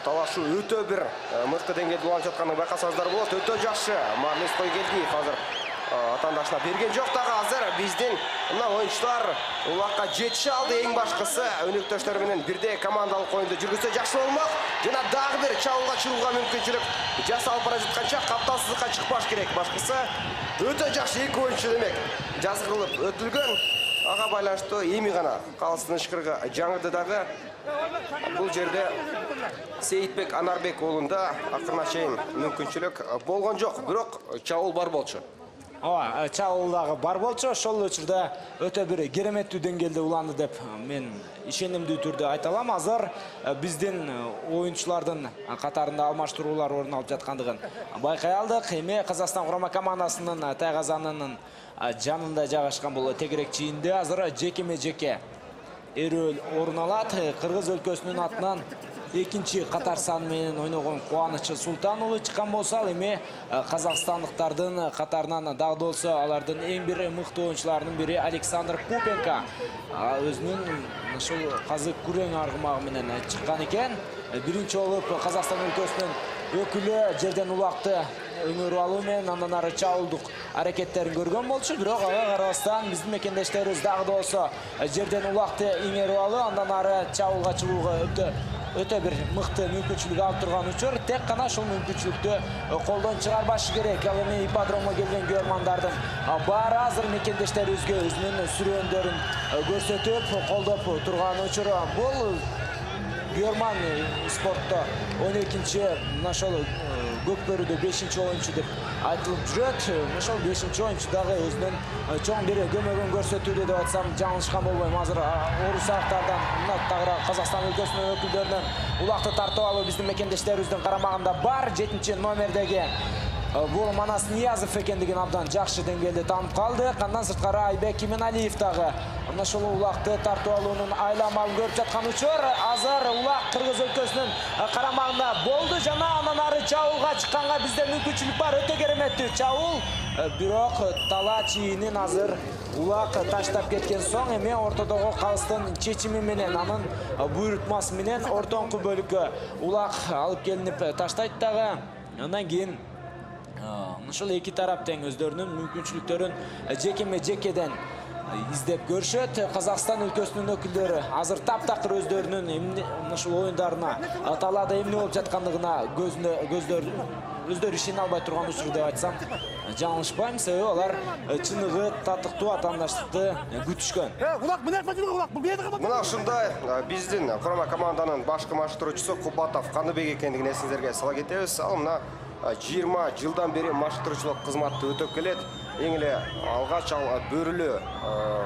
Талашуу өтө бир мыкты деңгээлде уланып жатканын байкасаңыздар болот. Өтө жакшы. Марлес Койгелдиев азыр атаандашына берген жок дагы. Азыр биздин мына оюнчулар улакка жетише алды. Эң башкысы өнөктөштөр менен бирдей командалык оюнду жүргүзсө жакшы болмок. Жана дагы бир чабуулга чыгууга мүмкүнчүлүк жасалып бара жатканча капталсыздыкка чыкпаш керек. Башкысы өтө жакшы эки оюнчу демек жазгы кылып өтүлгөн. Ага байланыштуу эми гана калыстын ышкырыгы жаңырды дагы. Бул жерде Сейитбек Анарбек уулунда акырына чейин мүмкүнчүлүк болгон жок, бирок чабуул бар болчу.
Ооба, чабуул дагы бар болчу. Ошол учурда өтө бир кереметтүү деңгээлде уланды деп мен ишенимдүү түрдө айта алам. Азыр биздин оюнчулардын катарында алмаштыруулар орун алып жаткандыгын байкай алдык. Эми Казакстан курама командасынын тайгазанынын жанында жайгашкан бул тегерек чийинде азыр жекеме-жеке эрөөл орун алат. Кыргыз өлкөсүнүн атынан 2-чи катар сан менен ойногон Кубаныч Султан уулу чыккан болсо, ал эми казакстандыктардын катарынан дагы да болсо алардын эң бир мыкты оюнчуларынын бири Александр Пупенко өзүнүн ушул казык күрең аргымагы менен чыккан экен. Биринчи болуп Казакстан өлкөсүнүн өкүлү жерден улакты өңөрүп алуу менен андан ары чабуулдук аракеттерин көргөн болчу. Бирок ага карабастан биздин мекендештерибиз дагы да болсо жерден улакты иңерип алуу, андан ары чабуулга чыгууга өтө бир мыкты мүмкүнчүлүк алып турган учур. Тек гана ушул мүмкүнчүлүктү колдон чыгарбашы керек. Ал эми ипподромго келген көрөрмандардын баары азыр мекендештерибизге өзүнүн сүрөөндөрүн көрсөтүп колдоп турган учур. Бул көрөрман спортто 12-чи мына ошол көк бөрүдө 5-чи оюнчу деп айтылып жүрөт. Ошол 5-oyuncu дагы өзүнүн чоң бир көмөгүн көрсөтүүдө деп айтсам жаңылышкан болбойм. Азыр орусактардан, мына тагыраак Казакстан өлкөсүнүн өкүлдөрүнөн улакты тартып алуу биздин мекендештерибиздин карамагында бар. 7-номердеги бул Манас Ниязов экендигин абдан жакшы деңгээлде таанып калды. Андан сырткары Айбек Именалиев дагы мына ошол улакты тартып алуунун айламалын көрүп жаткан учур. Азыр улак Кыргыз өлкөсүнүн карамагында болду жана анан ары чабуулга чыкканга бизде мүмкүнчүлүк бар. Өтө кереметтүү чабуул. Бирок тала чийинин азыр улак таштап кеткен соң эми ортодогу калыстын чечими менен анын буйрутмасы менен ортоңку бөлүккө улак алып келинип таштайт дагы. Андан кийин ушул эки тарап тең өздөрүнүн мүмкүнчүлүктөрүн жекеме-жекеден издеп көрүшөт. Казакстан өлкөсүнүн өкүлдөрү азыр таптакыр өздөрүнүн ушул оюндарына талаада эмне болуп жаткандыгына өздөрү ишене албай турган учур деп айтсам жаңылышпайм. Себеби алар чыныгы татыктуу атаандаштыкты күтүшкөн.
Мына ушундай биздин курама команданын башкы машыктыруучусу Кубатов Каныбек экендигин эсиңиздерге сала кетебиз. Ал мына 20 жылдан бери машыктыруучулук кызматты өтөп келет. Эң эле алгач ал Бөрүлө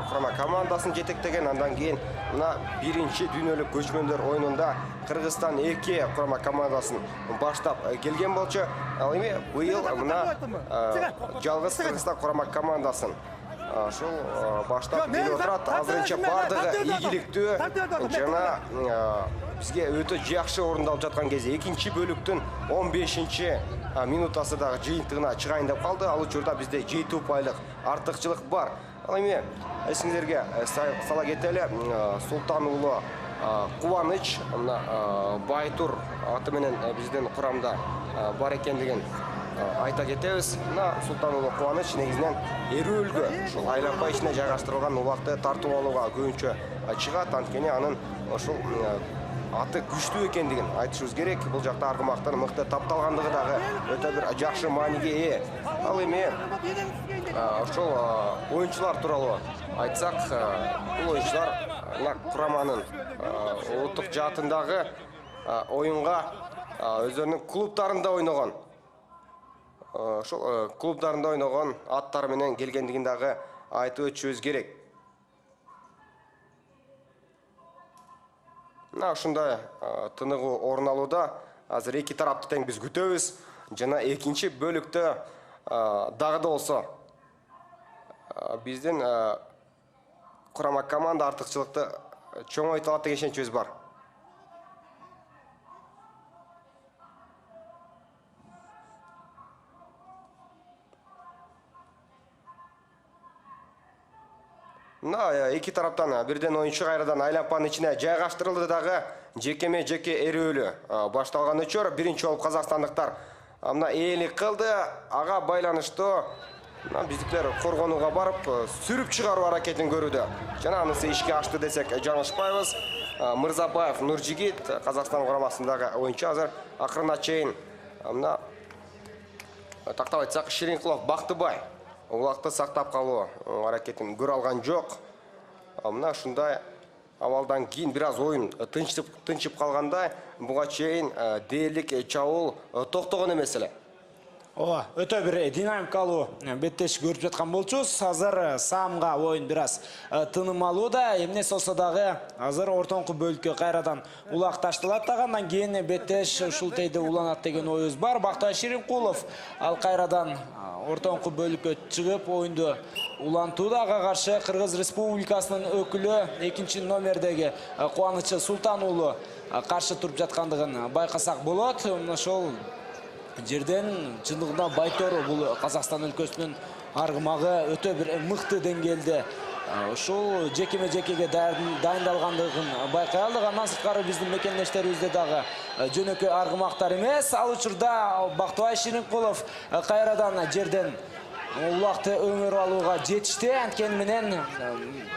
курама командасын жетектеген. Андан кийин мына биринчи дүйнөлүк көчмөндөр оюнунда Кыргызстан 2 курама командасын баштап келген болчу. Ал эми быйыл мына жалгыз Кыргызстан курама командасын ошол баштап келип отурат. Азырынча бардыгы ийгиликтүү жана бизге өтө жакшы орундалып жаткан кезде экинчи бөлүктүн 15-минутасы дагы жыйынтыгына чыгайын деп калды. Ал учурда бизде 7 упайлык артыкчылык бар. Ал эми эсиңиздерге сала кетели, Султан уулу Кубаныч мына Байтур аты менен биздин курамда бар экендигин айта кетебиз. Мына Султан уулу Кубаныч негизинен Эрөөлгө ушул айланма ичине жайгаштырылган улакты тартып алууга көбүнчө чыгат. Анткени анын ушул аты күчтүү экендигин айтышыбыз керек. Бул жакта аргымактын мыкты тапталгандыгы дагы өтө бир жакшы мааниге ээ. Ал эми ошол оюнчулар тууралуу айтсак, бул оюнчулар кураманын улуттук жаатындагы оюнга өздөрүнүн клубтарында ойногон. Ошол клубдарында ойногон аттары менен келгендигин дагы айтып өтүшүбүз керек. Мына ушундай тыныгуу орун алууда азыр эки тарапты тең биз күтөбүз. Жана экинчи бөлүктө дагы да болсо биздин курама команда артыкчылыкты чоңойто алат деген ишеничибиз бар. Мына эки тараптан бирден оюнчу кайрадан айланпанын ичине жайгаштырылды дагы. Жекеме-жеке эрөөлү башталган учур. Биринчи болуп казакстандыктар мына ээлик кылды. Ага байланыштуу биздиктер коргонууга барып, сүрүп чыгаруу аракетин көрүүдө. Жана анысы ишке ашты десек жаңылышпайбыз. Мырзабаев Нуржигит Казакстан курамасындагы оюнчу азыр акырына чейин мына тактап айтсак Ширинкулов Бактыбай улакты сактап калуу аракетин көрө алган жок. Мына ушундай абалдан кийин бир аз оюн тынчып калгандай, буга чейин дээрлик чабуул токтогон эмес эле.
Ооба, өтө бир динамикалуу беттеш көрүп жаткан болчубуз. Азыр Самга оюн бир аз тыным алууда. Эмнеси болсо дагы азыр ортоңку бөлүккө кайрадан улак ташталат дагы. Андан кийин беттеш ушул тейде уланат деген оюбуз бар. Бактай Ширинкулов ал кайрадан ортоңку бөлүккө чыгып оюнду улантууда. Ага каршы Кыргыз Республикасынын өкүлү 2-номердеги Кубаныч Султан уулу каршы туруп жаткандыгын байкасак болот. Ошол жерден чындыгында Байтор бул Казакстан өлкөсүнүн аргымагы өтө бир мыкты деңгээлде ушул жекеме-жекеге дайындалгандыгын байкай алдык. Андан сырткары биздин мекендештерибизде дагы жөнөкөй аргымактар эмес. Ал учурда Бактыбай Ширинкулов кайрадан жерден улакты өңөрүп алууга жетишти. Анткени менен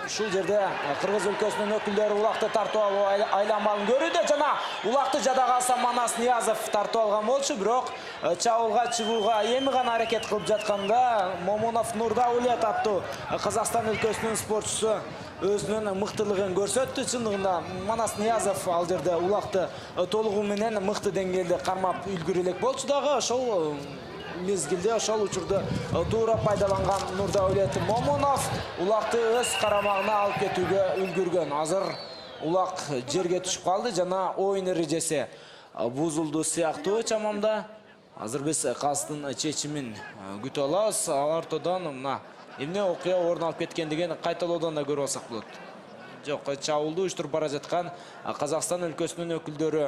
ушул жерде Кыргыз өлкөсүнүн өкүлдөрү улакты тартып алуу айланмалын көрүүдө. Жана улакты жада калса Манас Ниязов тартып алган болчу. Бирок чабуулга чыгууга эми гана аракет кылып жатканда Момунов Нурдаулет аттуу Казакстан өлкөсүнүн спортчусу өзүнүн мыктылыгын көрсөттү. Чындыгында Манас Ниязов ал жерде улакты толугу менен мыкты деңгээлде кармап үлгүрө элек болчу дагы. Ошол мезгилде ошол учурду туура пайдаланган Нурдаулет Момунов улакты өз карамагына алып кетүүгө үлгүргөн. Азыр улак жерге түшүп калды жана оюн эрежеси бузулду сыяктуу чамамда. Азыр биз кастын чечимин күтүп алабыз. Ал ортодон мына эмне окуя орун алып кеткендигин кайталоодон да көрүп алсак болот. Жок, чабуулду уюштуруп бара жаткан Казакстан өлкөсүнүн өкүлдөрү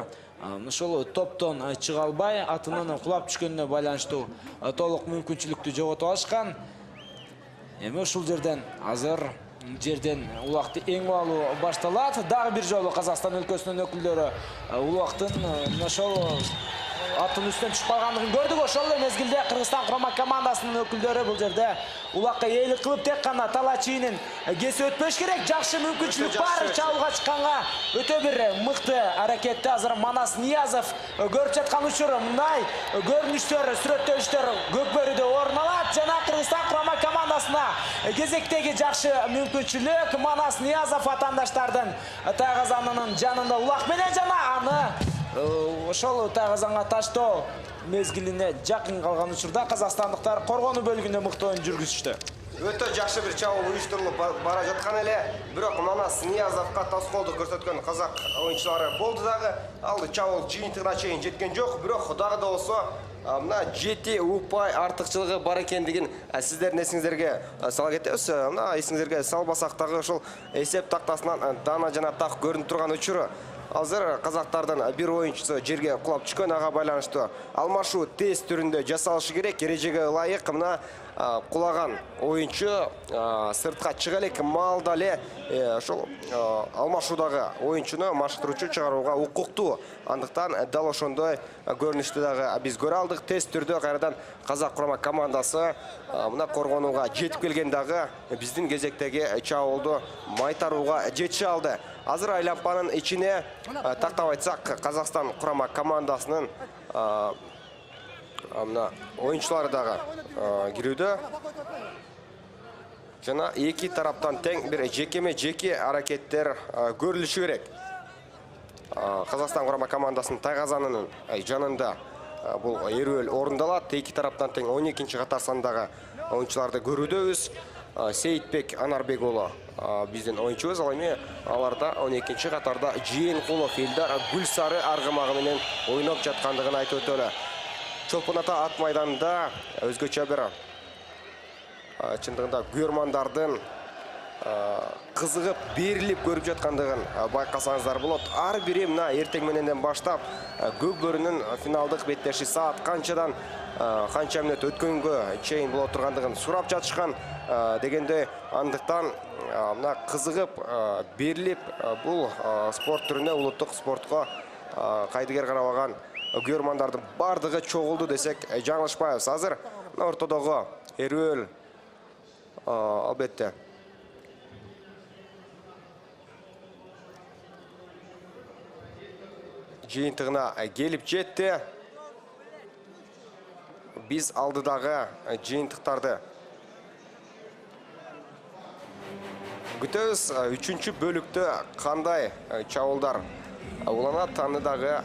ошол топтон чыга албай, атынан кулап түшкөнүнө байланыштуу толук мүмкүнчүлүктү жоготуп алышкан. Эми ушул жерден азыр жерден улакты эң алуу башталат. Дагы бир жолу Казакстан өлкөсүнүн өкүлдөрү улактын ошол аттын үстүнөн түшүп калгандыгын көрдүк. Ошол эле мезгилде Кыргызстан курама командасынын өкүлдөрү бул жерде улакка ээлик кылып тек гана талачыйнын кесип өтпөш керек. Жакшы мүмкүнчүлүк бар чабуулга чыкканга. Өтө бир мыкты аракетти азыр Манас Ниязов көрүп жаткан учуру мындай көрүнүштөр, сүрөттөлүштөр Көкбөрүдө орун алат жана Кыргызстан курама командасына кезектеги жакшы мүмкүнчүлүк. Манас Ниязов атаандаштардын тайгазанынын жанында улак менен жана аны ошол тайгазанга таштоо мезгилине жакын калган учурда казакстандыктар коргонуу бөлүгүндө мыкты оюн жүргүзүштү.
Өтө жакшы бир чабуул уюштурулуп бара жаткан эле, бирок Манас Ниязовго тоскоолдук көрсөткөн казак оюнчулары болду дагы. Ал чабуул жыйынтыгына чейин жеткен жок, бирок дагы да болсо мына 7 упай артыкчылыгы бар экендигин сиздердин эсиңиздерге сала кетебиз. Мына эсиңиздерге салбасак дагы ошол эсеп тактасынан дана жана так көрүнүп турган учуру. Азыр казактардын бир оюнчусу жерге кулап түшкөн, ага байланыштуу алмашуу тест түрүндө жасалышы керек. Эрежеге ылайык мына кулаган оюнчу сыртка чыга элек маалда эле ошол алмашуудагы оюнчуну машыктыруучу чыгарууга укуктуу. Андыктан дал ошондой көрүнүштү дагы биз көрө алдык. Тест түрдө кайрадан казак курама командасы мына коргонууга жетип келген дагы биздин кезектеги чабуулду майтарууга жетише алды. Азыр айлампанын ичине тактап айтсак Казакстан курама командасынын мына оюнчулары дагы кирүүдө. Жана эки тараптан тең бир жеке аракеттер көрүлүшү керек. Казакстан курама командасынын тайгазанынын жанында бул эрүүл орундалат. Эки тараптан тең 12-чи катар сандагы оюнчуларды көрүүдөбүз. Сейитбек Анарбек уулу биздин оюнчубуз. Ал эми аларда 12-чи катарда Жээнкулов Элдар Гүлсары аргымагы менен ойноп жаткандыгын айтып өтөлү. Чолпон ата ат майданында өзгөчө бир чындыгында көрмандардын кызыгып берилип көрүп жаткандыгын байкасаңыздар болот. Ар бири мына эртең мененден баштап Көкбөрүнүн финалдык беттеши саат канчадан канча мүнөт өткөнгө чейин боло тургандыгын сурап жатышкан дегенде, андыктан мына кызыгып берилип бул спорт түрүнө, улуттук спортко кайдыгер карабаган көрмандардын бардыгы чогулду десек жаңылышпайбыз. Азыр ортодогу эрүүл албетте жыйынтыгына келип жетти. Биз алдыдагы жыйынтыктарды күтөбүз. 3-чү бөлүктө кандай чабуулдар уланат, аны дагы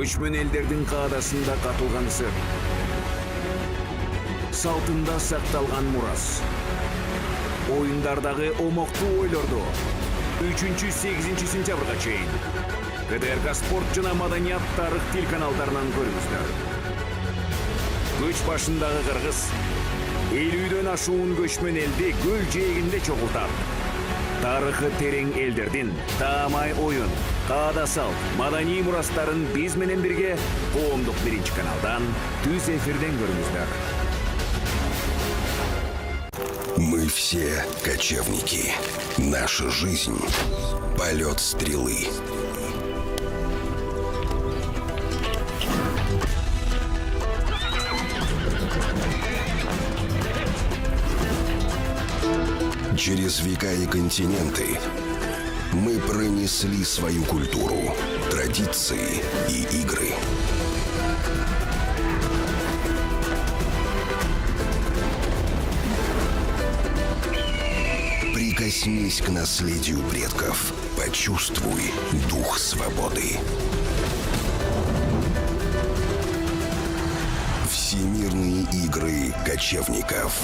көчмөн элдердин каадасында катылган сыр, салтында сакталган мурас, оюндардагы омоктуу ойлорду 3-8 сентябрга чейин КТРК спорт жана маданият тарых телеканалдарынан көрүңүздөр. Көч башындагы кыргыз 50дөн ашуун көчмөн элди көл жээгинде чогултат. Тарыхы терең элдердин таамай оюн, каада салт, маданий мурастарын биз менен бирге коомдук биринчи каналдан түз эфирден көрүңүздөр.
Мы все кочевники. Наша жизнь — полет стрелы. Через века и континенты мы пронесли свою культуру, традиции и игры. Прикоснись к наследию предков. Почувствуй дух свободы. Всемирные игры кочевников.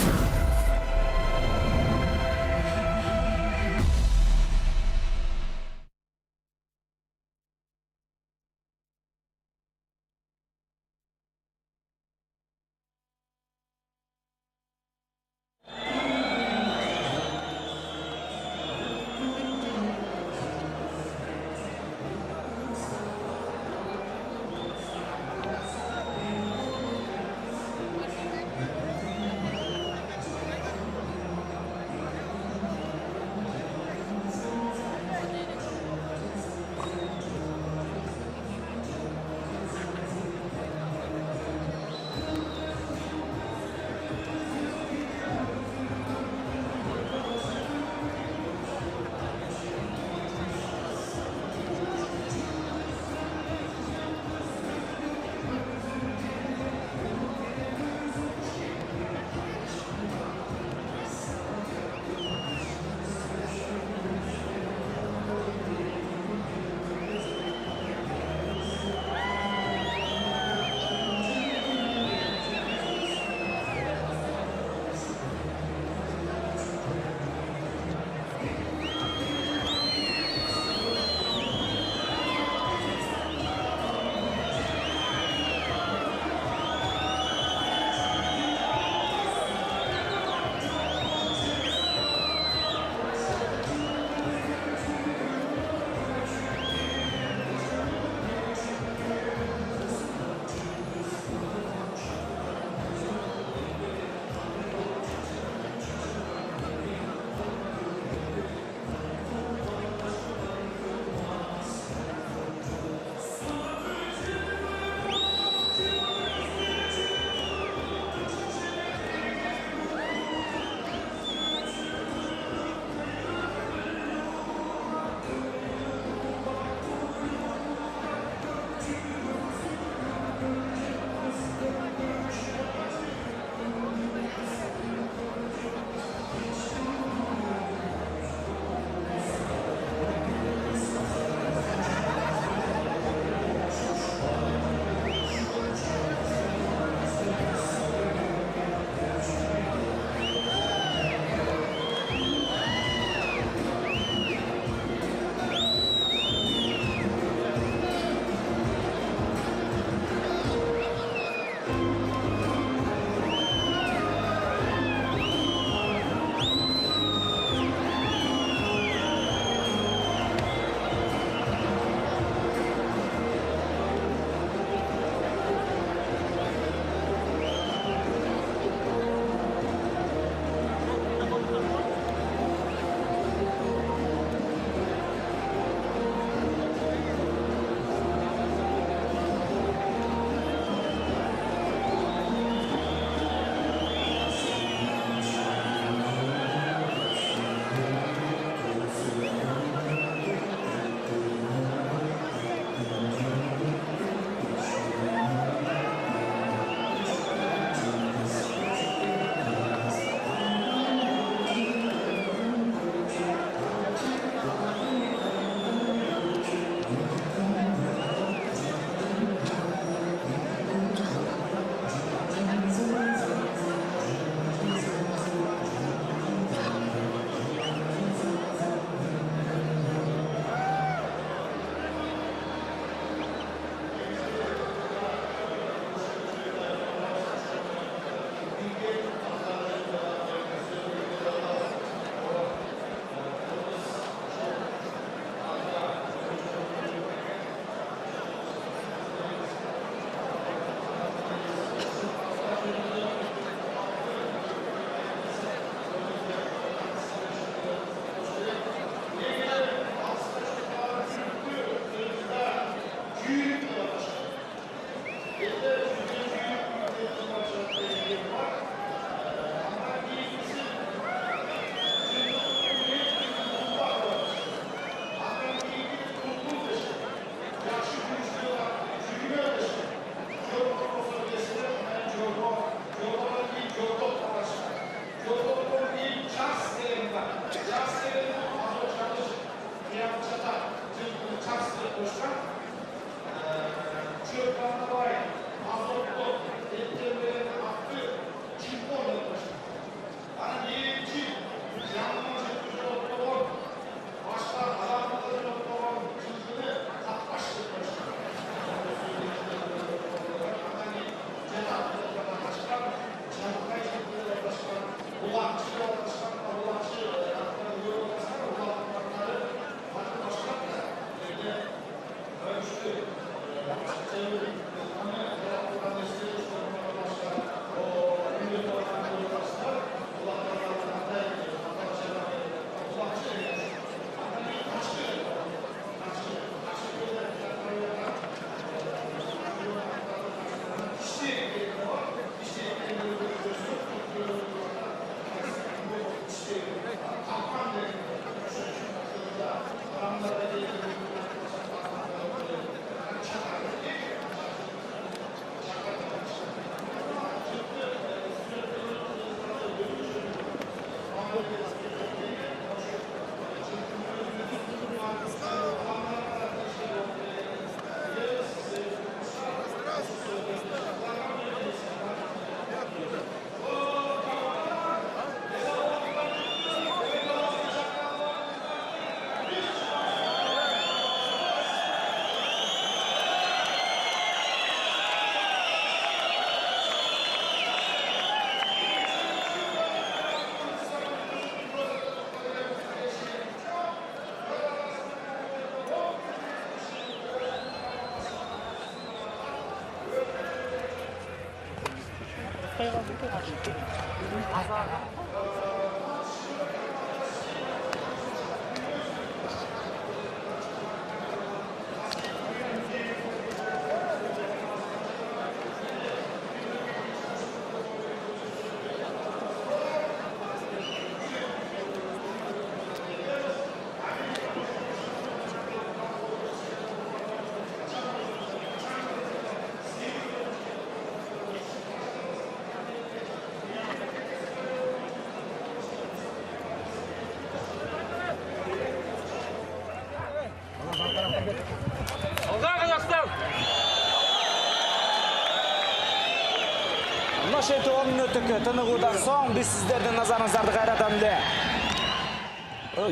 Ошентип 10 мүнөттүк тыныгуудан соң биз сиздердин назарыңыздарды кайрадан эле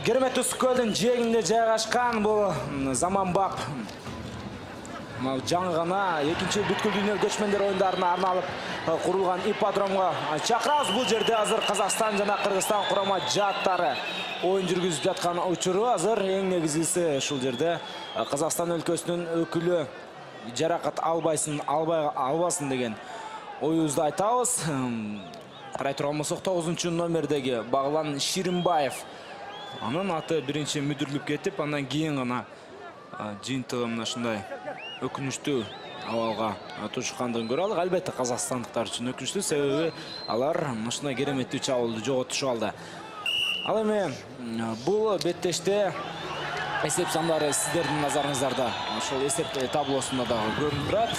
Кереметтүү Көлдүн жээгинде жайгашкан бул заманбап жаңы гана экинчи бүткүл дүйнөлүк көчмөндөр оюндарына арналып курулган ипподромго чакырабыз. Бул жерде азыр Казакстан жана Кыргызстан курама жааттары оюн жүргүзүп жаткан учуру. Азыр эң негизгиси ушул жерде Казакстан өлкөсүнүн өкүлү жаракат албасын деген оюбузду айтабыз. Карай турган болсок 9-номердеги Баглан Ширинбаев. Анын аты биринчи мүдүрүлүп кетип, андан кийин гана жыйынтыгы мына ушундай өкүнүчтүү абалга тушкандыгын көрө алдык. Албетте казакстандыктар үчүн өкүнүчтүү, себеби алар ушундай кереметтүү чабуулду жоготушуп алды. Ал эми бул беттеште эсеп сандары сиздердин назарыңыздарда ошол эсеп таблосунда дагы көрүнүп турат.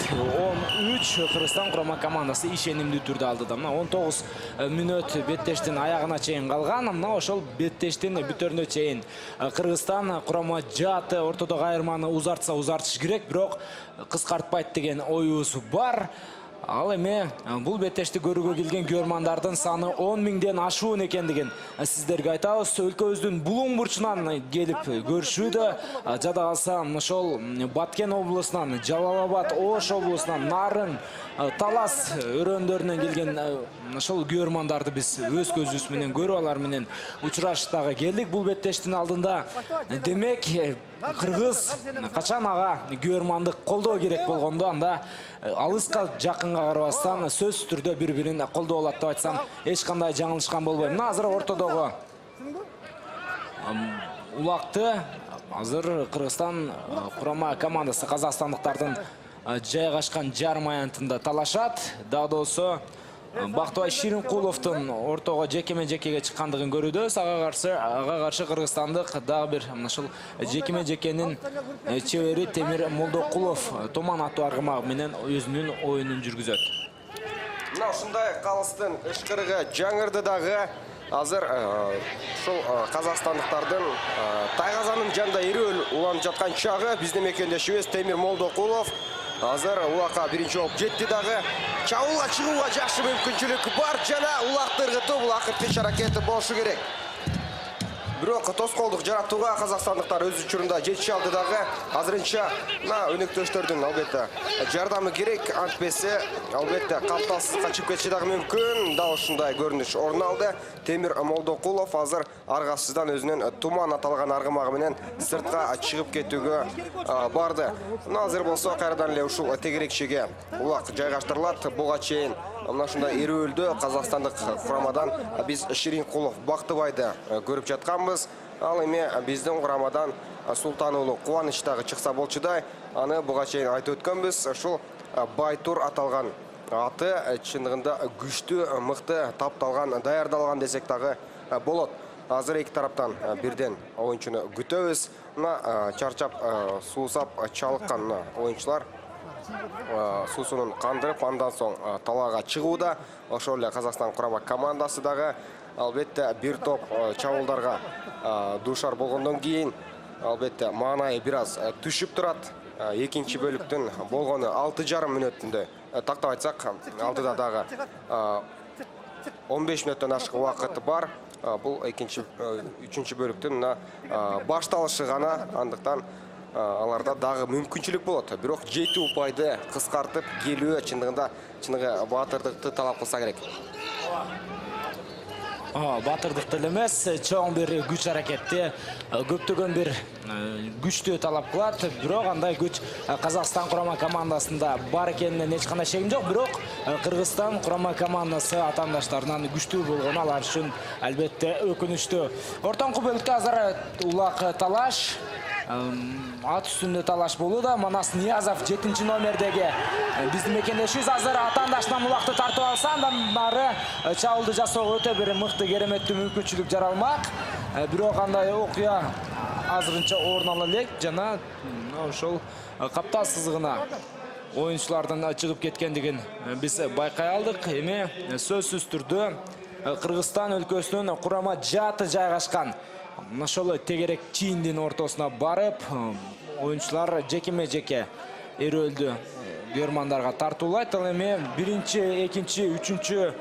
13 Кыргызстан курама командасы ишенимдүү түрдө алды да. Мына 19 мүнөт беттештин аягына чейин калган. Мына ошол беттештин бүтөрүнө чейин Кыргызстан курама жааты ортодогу айырманы узартыш керек, бирок кыскартпайт деген оюбуз бар. Ал эми бул беттешти көрүүгө келген көрмандардын саны 10.000ден ашуун экендигин сиздерге айтабыз. Өлкөбүздүн булуң бурчунан келип көрүшүүдө, жада калса ошол Баткен облусунан, Жалал-Абад, Ош облусунан, Нарын, Талас өрөөндөрүнөн келген ошол көрмандарды биз өз көзүбүз менен көрүп, алар менен учурашып келдик. Бул беттештин алдында демек Кыргыз качан ага көрмандык колдоо керек болгондо, анда алыска жакынга карабастан сөзсүз түрдө бири-бирин колдоо алат деп айтсам эч кандай жаңылышкан болбойм. Мына азыр ортодогу улакты азыр Кыргызстан курама командасы казакстандыктардын жайгашкан жарым аянтында талашат. Дагы Бактыбай Ширинкуловдун ортого жекеме-жекеге чыккандыгын көрүүдөбүз. Ага каршы кыргызстандык дагы бир ушул жекеме-жекенин чебери Темир Молдокулов томан аттуу аргымагы менен өзүнүн оюнун жүргүзөт.
Мына ушундай калыстын ышкырыгы жаңырды дагы азыр ушул казакстандыктардын тайгазанын жанында эрүүл уланып жаткан чагы биздин мекендешибиз Темир Молдокулов азыр улакка биринчи болуп жетти дагы. Чабуулга чыгууга жакшы мүмкүнчүлүк бар жана улакты ыргытуу бул акыркы иш аракети болушу керек. Бирок тоскоолдук жаратууга казакстандыктар өз учурунда жетише алды дагы. Азырынча мына өнөктөштөрдүн албетте жардамы керек, антпесе албетте капталсыз качып кетиши дагы мүмкүн. Да ушундай көрүнүш орун алды. Темир Молдокулов азыр аргасыздан өзүнүн туман аталган аргымагы менен сыртка чыгып кетүүгө барды. Мына азыр болсо кайрадан эле ушул тегерекчеге улак жайгаштырылат. Буга чейин мына ушундай эрүүлдө казакстандык курамадан биз Ширинкулов Бактыбайды көрүп жатканбыз. Ал эми биздин курамадан Султан уулу Кубаныч дагы чыкса болчудай. Аны буга чейин айтып өткөнбүз. Ушул Байтур аталган аты чындыгында күчтүү, мыкты, тапталган, даярдалган десек дагы болот. Азыр эки тараптан бирден оюнчуну күтөбүз. Мына чарчап, суусап чалыккан оюнчулар суусунун кандырып, андан соң талаага чыгууда. Ошол эле Казакстан курама командасы дагы албетте бир топ чабуулдарга дуушар болгондон кийин албетте маанайы бир аз түшүп турат. Экинчи бөлүктүн болгону 6,5 мүнөтүндө тактап айтсак, алдыда дагы 15 мүнөттөн ашык убакыт бар. Бул үчүнчү бөлүктүн башталышы гана, андыктан аларда дагы мүмкүнчүлүк болот. Бирок жетүү упайды кыскартып келүү чындыгында баатырдыкты талап кылса керек.
Батырдык деле эмес, чоң бир күч аракетти, көптөгөн бир күчтү талап кылат. Бирок андай күч Казакстан курама командасында бар экенинен эч кандай шегим жок. Бирок Кыргызстан курама командасы атаандаштарынан күчтүү болгону алар үчүн албетте өкүнүчтүү. Ортоңку бөлүктө азыр улак талаш, ат үстүндө талаш болууда. Манас Ниязов 7-номердеги биздин мекендешибиз азыр атаандашынан улакты тартып алса, андан нары чабуулду жасоого өтө бир мыкты кереметтүү мүмкүнчүлүк жаралмак. Бирок андай окуя азырынча орун ала элек жана ошол каптал сызыгына оюнчулардын чыгып кеткендигин биз байкай алдык. Эми сөзсүз түрдө Кыргызстан өлкөсүнүн курама жааты жайгашкан ошол тегерек чийиндин ортосуна барып, оюнчулар жекеме-жеке эрөөлдү көрмандарга тартуулайт. Ал эми биринчи, экинчи, үчүнчү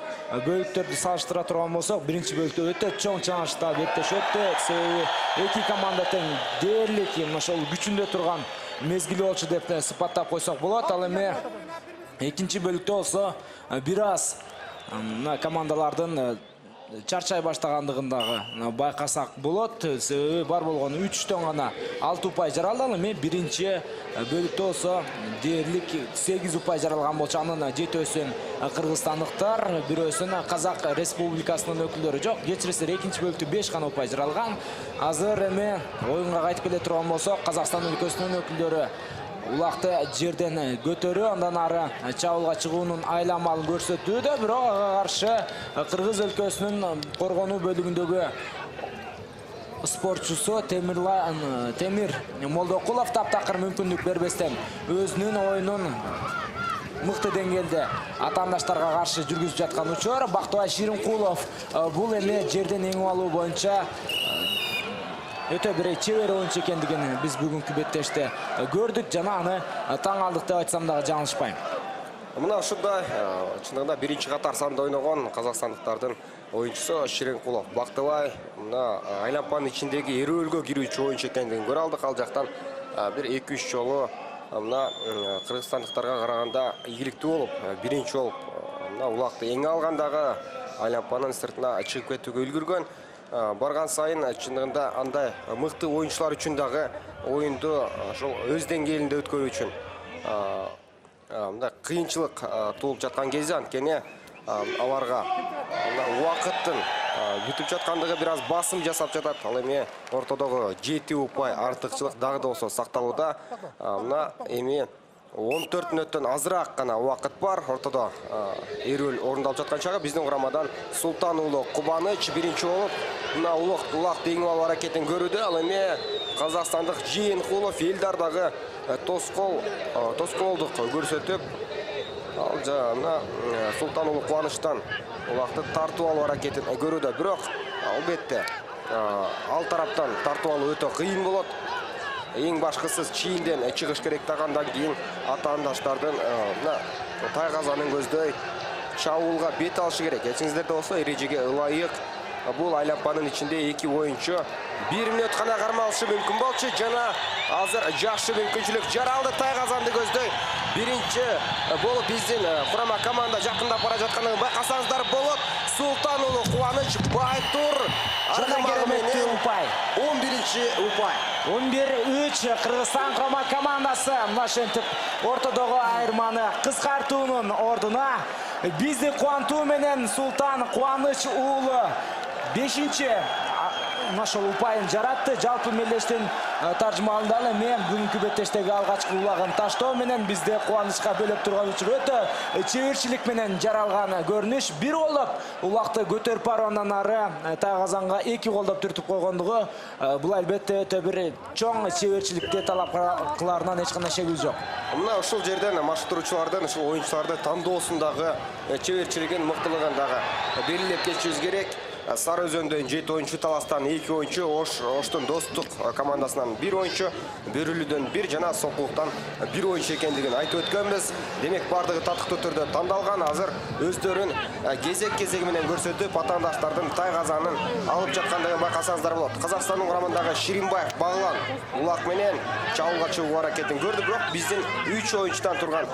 бөлүктөрдү салыштыра турган болсок, биринчи бөлүктө өтө чоң чаңышта беттеш өттү. Себеби эки команда тең дээрлик ошол күчүндө турган мезгили болчу деп сыпаттап койсок болот. Ал эми экинчи бөлүктө болсо бир аз командалардын чарчай баштагандыгын дагы байкасак болот. Себеби бар болгону 3-төн гана 6 упай жаралды. Ал эми биринчи бөлүктө болсо дээрлик 8 упай жаралган болчу. Анын жетөөсүн кыргызстандыктар, бирөөсүн Казак Республикасынын өкүлдөрү жок. Кечиресиздер, экинчи бөлүктө 5 гана упай жаралган. Азыр эми оюнга кайтып келе турган болсок, Казакстан өлкөсүнүн өкүлдөрү улакты жерден көтөрүү, андан ары чабуулга чыгуунун айламалын көрсөтүүдө. Бирок ага каршы Кыргыз өлкөсүнүн коргонуу бөлүгүндөгү спортчусу Темир Молдокулов таптакыр мүмкүндүк бербестен өзүнүн оюнун мыкты деңгээлде атаандаштарга каршы жүргүзүп жаткан учур. Бактыбай Ширинкулов бул эми жерден эңип алуу боюнча өтө бир чебер оюнчу экендигин биз бүгүнкү беттеште көрдүк жана аны таң алдык деп айтсам дагы жаңылышпайм.
Мына ушундай чындыгында биринчи катар санда ойногон казакстандыктардын оюнчусу Ширинкулов Бактыбай мына айлампанын ичиндеги эрөөлгө кирүүчү оюнчу экендигин көрө алдык. Ал жактан бир 2-3 жолу мына кыргызстандыктарга караганда ийгиликтүү болуп, биринчи болуп мына улакты эңе алгандагы айлампанын сыртына чыгып кетүүгө үлгүргөн. Барган сайын чындыгында андай мыкты оюнчулар үчүн дагы оюнду ошол өз деңгээлинде өткөрүү үчүн мындай кыйынчылык туулуп жаткан кезде, анткени аларга убакыттын бүтүп жаткандыгы бир аз басым жасап жатат. Ал эми ортодогу 7 упай артыкчылык дагы да болсо сакталууда. Мына эми 14 мүнөттөн азыраак гана убакыт бар. Ортодо эрүүл орундалып жаткан чагы биздин курамадан Султан уулу Кубаныч биринчи болуп мына улакты эңип алуу аракетин көрүүдө. Ал эми казакстандык Жыйынкулов Элдар дагы тоскоолдук көрсөтүп, ал жана Султан уулу Кубанычтан улакты тартып алуу аракетин көрүүдө. Бирок албетте ал тараптан тартып алуу өтө кыйын болот. Эң башкысы чийинден чыгыш керек даган кийин атаандаштардын тайгазанын көздөй чабуулга бет алышы керек. Эсиңиздерде болсо эрежеге ылайык бул айлампанын ичинде 2 оюнчу 1 мүнөт гана кармалышы мүмкүн болчу. Жана азыр жакшы мүмкүнчүлүк жаралды. Тайгазанды көздөй биринчи болуп биздин курама команда жакындап бара жаткандыгын байкасаңыздар болот. Султан уулу Кубаныч Байтур
кереметтүү упай.
11-чи упай.
11-3 Кыргызстан курама командасы мына ошентип ортодогу айырманы кыскартуунун ордуна бизди кубантуу менен Султан Кубаныч уулу 5-чи ошол упайын жаратты. Жалпы мелдештин таржымалында эми бүгүнкү беттештеги алгачкы улагын таштоо менен бизде кубанычка бөлөп турган учур өтө чеберчилик менен жаралган көрүнүш. Бир колдоп улакты көтөрүп барып андан ары Тайгазанга 2 колдоп түртүп койгондугу бул албетте өтө бир чоң чеберчиликти талап кылаарынан эч кандай шегибиз жок.
Мына ушул жерден машыктыруучулардын, ушул оюнчуларды тандоосундагы чеберчилигин, мыктылыгын дагы белгилеп кетишибиз керек. Сары Өзөндөн 7 оюнчу, Таластан 2 оюнчу, Оштун Достук командасынан 1 оюнчу, Бөрүлүдөн 1 жана Сокулуктан 1 оюнчу экендигин айтып өткөнбүз. Демек бардыгы татыктуу түрдө тандалган. Азыр өздөрүн кезек-кезеги менен көрсөтүп, атаандаштардын Тайгазанын алып жаткандыгын байкасаңыздар болот. Казакстандын курамындагы Ширинбаев Баглан улак менен чабуулга чыгуу аракетин көрдү, бирок биздин 3 оюнчудан турган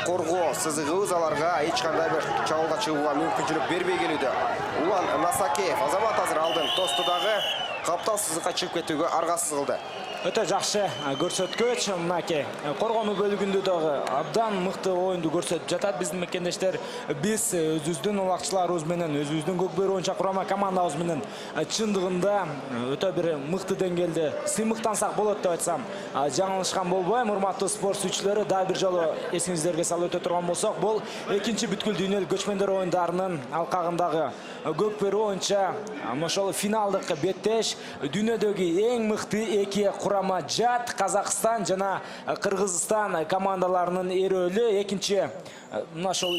коргоо сызыгыбыз аларга эч кандай бир чабуулга чыгууга мүмкүнчүлүк бербей келүүдө. Улан Насакеев Азамат азыр алдын тосты дагы капталсыздыкка чыгып кетүүгө аргасыз кылды.
Өтө жакшы көрсөткөч. Мынакей коргонуу бөлүгүндө дагы абдан мыкты оюнду көрсөтүп жатат биздин мекендештер. Биз өзүбүздүн улакчыларыбыз менен, өзүбүздүн Көкбөрү оюнча курама командабыз менен чындыгында өтө бир мыкты деңгээлде сыймыктансак болот деп айтсам жаңылышкан болбойм. Урматтуу спорт сүйүүчүлөрү, дагы бир жолу эсиңиздерге салып өтө турган болсок, бул экинчи бүткүл дүйнөлүк көчмөндөр оюндарынын алкагындагы Көкбөрү оюнча ошол финалдык беттеш. Дүйнөдөгү эң мыкты эки курама жат Казакстан жана Кыргызстан командаларынын эрөөлү. Экинчи мына ошол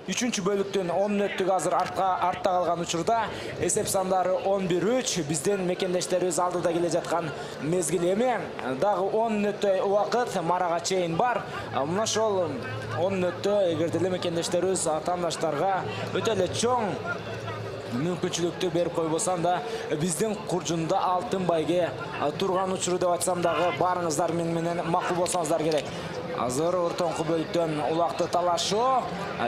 үчүнчү бөлүктөн 10 мүнөттүк азыр артта калган учурда эсеп сандары 11-3. Биздин мекендештерибиз алдыда келе жаткан мезгил эми. Дагы 10 мүнөттөй убакыт марага чейин бар. Мына ошол 10 мүнөттө эгерде эле мекендештерибиз атаандаштарга өтө эле чоң мүмкүнчүлүктү берип койбосам да биздин куржунда алтын байге турган учуру деп айтсам дагы баарыңыздар менен макул болсоңуздар керек. Азыр ортоңку бөлүктөн улакты талашуу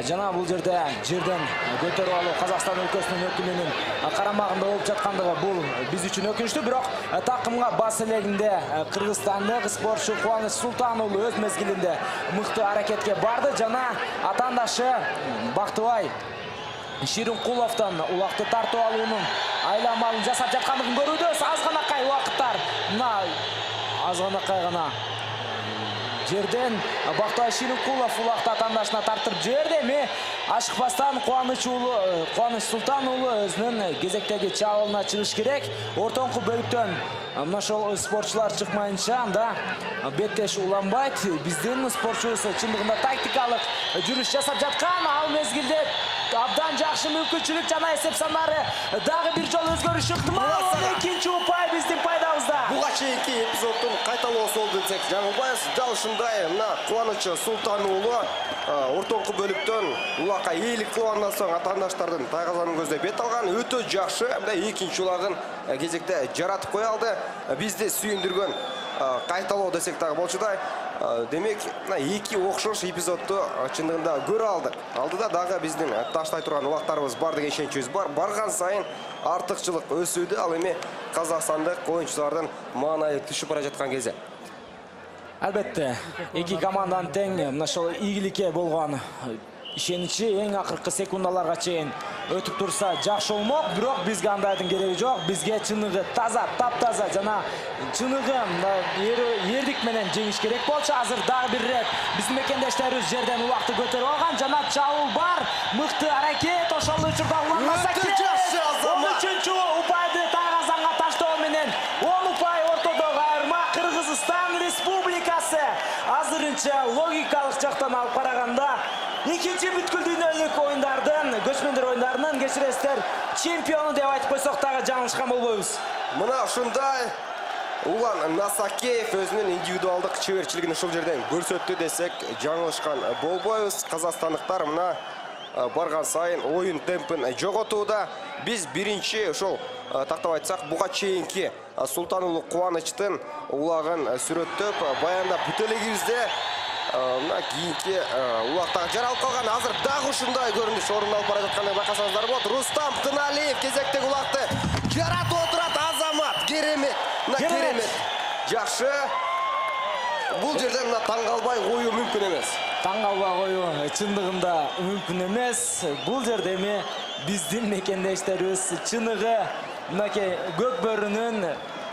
жана бул жерде жерден көтөрүп алуу Казакстан өлкөсүнүн өкүлүнүн карамагында болуп жаткандыгы бул биз үчүн өкүнүчтүү. Бирок такымга бас элегинде кыргызстандык спортчу Кубаныч Султан уулу өз мезгилинде мыкты аракетке барды жана атаандашы Бактыбай Ширинкуловдон улакты тартып алуунун айламалын жасап жаткандыгын көрүүбүз. Азганакай убакыттар мына азганакай гана жерден Бактыбай Ширинкулов улакты атаандашына тартып жиберди. Эми ашыкпастан Кубаныч Султан уулу өзүнүн кезектеги чабуулуна чыгыш керек. Ортоңку бөлүктөн мына ошол спортчулар чыкмайынча анда беттеш уланбайт. Биздин спортчубуз чындыгында тактикалык жүрүш жасап жаткан. Ал мезгилде абдан жакшы мүмкүнчүлүк жана эсеп сандары дагы бир жолу өзгөрүшү ыктымал. Экинчи упай биздин пайдабызда.
Буга чейинки эпизоддун кайталоосу болду десек жаңылбайбыз. Дал ушундай мына Кубаныч Султан уулу ортоңку бөлүктөн улакка ээлик кылгандан соң атаандаштардын тайгазанын көздөй бет алган. Өтө жакшы мына экинчи улагын кезекте жаратып кое алды. Бизди сүйүндүргөн кайталоо десек дагы болчудай. Демек, эки окшош эпизодду чындыгында көрө алдык. Алдыда дагы биздин таштай турган убактарыбыз бар деген ишеничибиз бар. Барган сайын артыкчылык өсүүдө. Ал эми Казакстандык оюнчулардын маанайы түшүп бара жаткан кезде.
Албетте, эки команданын тең мына ошол ийгиликке болгон ишеничи эң акыркы секундаларга чейин өтүп турса жакшы болмок. Бирок бизге андайдын кереги жок. Бизге чыныгы таза, таптаза жана чыныгы эрдик менен жеңиш керек болчу. Азыр дагы бир ирет биздин мекендештерибиз жерден убакты көтөрүп алган. Жана чабуул бар. Мыкты аракет. Ошол учурда уланмасак 13-чү упайды тайгазанга таштоо менен 10 упай ортодогу айырма. Кыргызстан Республикасы азырынча логикалык жактан алып караганда экинчи бүткүл дүйнөлүк оюндардын, көчмөндөр оюндарынын кечиресиздер чемпиону деп айтып койсок дагы жаңылышкан болбойбуз.
Мына ушундай Улан Насакеев өзүнүн индивидуалдык чеберчилигин ушул жерден көрсөттү десек жаңылышкан болбойбуз. Казакстандыктар мына барган сайын оюн темпин жоготууда. Биз биринчи ошол тактап айтсак буга чейинки Султан уулу Кубанычтын улагын сүрөттөп баяндап бүтө элегибизде мына кийинки улактагы жаралып калган. Азыр дагы ушундай көрүнүш орундалып бара жаткандай байкасаңыздар болот. Рустам Тыналиев кезектеги улакты жаратып отурат. Азамат керемет. Керемет. Жакшы. Бул жерден мына таң калбай коюу мүмкүн эмес.
Таң калбай коюу чындыгында мүмкүн эмес. Бул жерде эми биздин мекендештерибиз чыныгы мынакей Көкбөрүнүн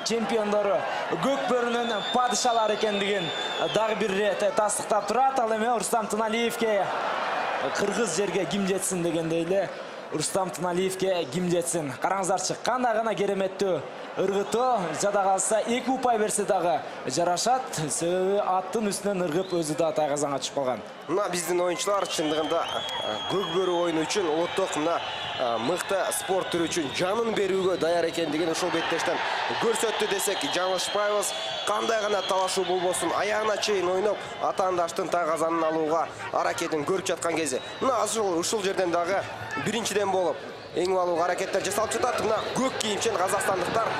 чемпиондору, Көкбөрүнүн падышалары экендигин дагы бир ирет тастыктап турат. Ал эми Рустам Тыналиевке кыргыз жерге ким жетсин дегендей эле Рустам Тыналиевке ким жетсин. Караңыздарчы, кандай гана кереметтүү ыргытуу. Жада калса 2 упай берсе дагы жарашат. Себеби аттын үстүнөн ыргып өзү да тайгазанга түшүп калган.
Мына биздин оюнчулар чындыгында Көкбөрү оюну үчүн улуттук мына мыкты спорт түрү үчүн жанын берүүгө даяр экендигин ушул беттештен көрсөттү десек жаңылышпайбыз. Кандай гана талашуу болбосун аягына чейин ойноп атаандаштын тайгазанын алууга аракетин көрүп жаткан кезде мына ушул жерден дагы биринчиден болуп эң алуу аракеттер жасалып жатат. Мына көк кийимчен казакстандыктар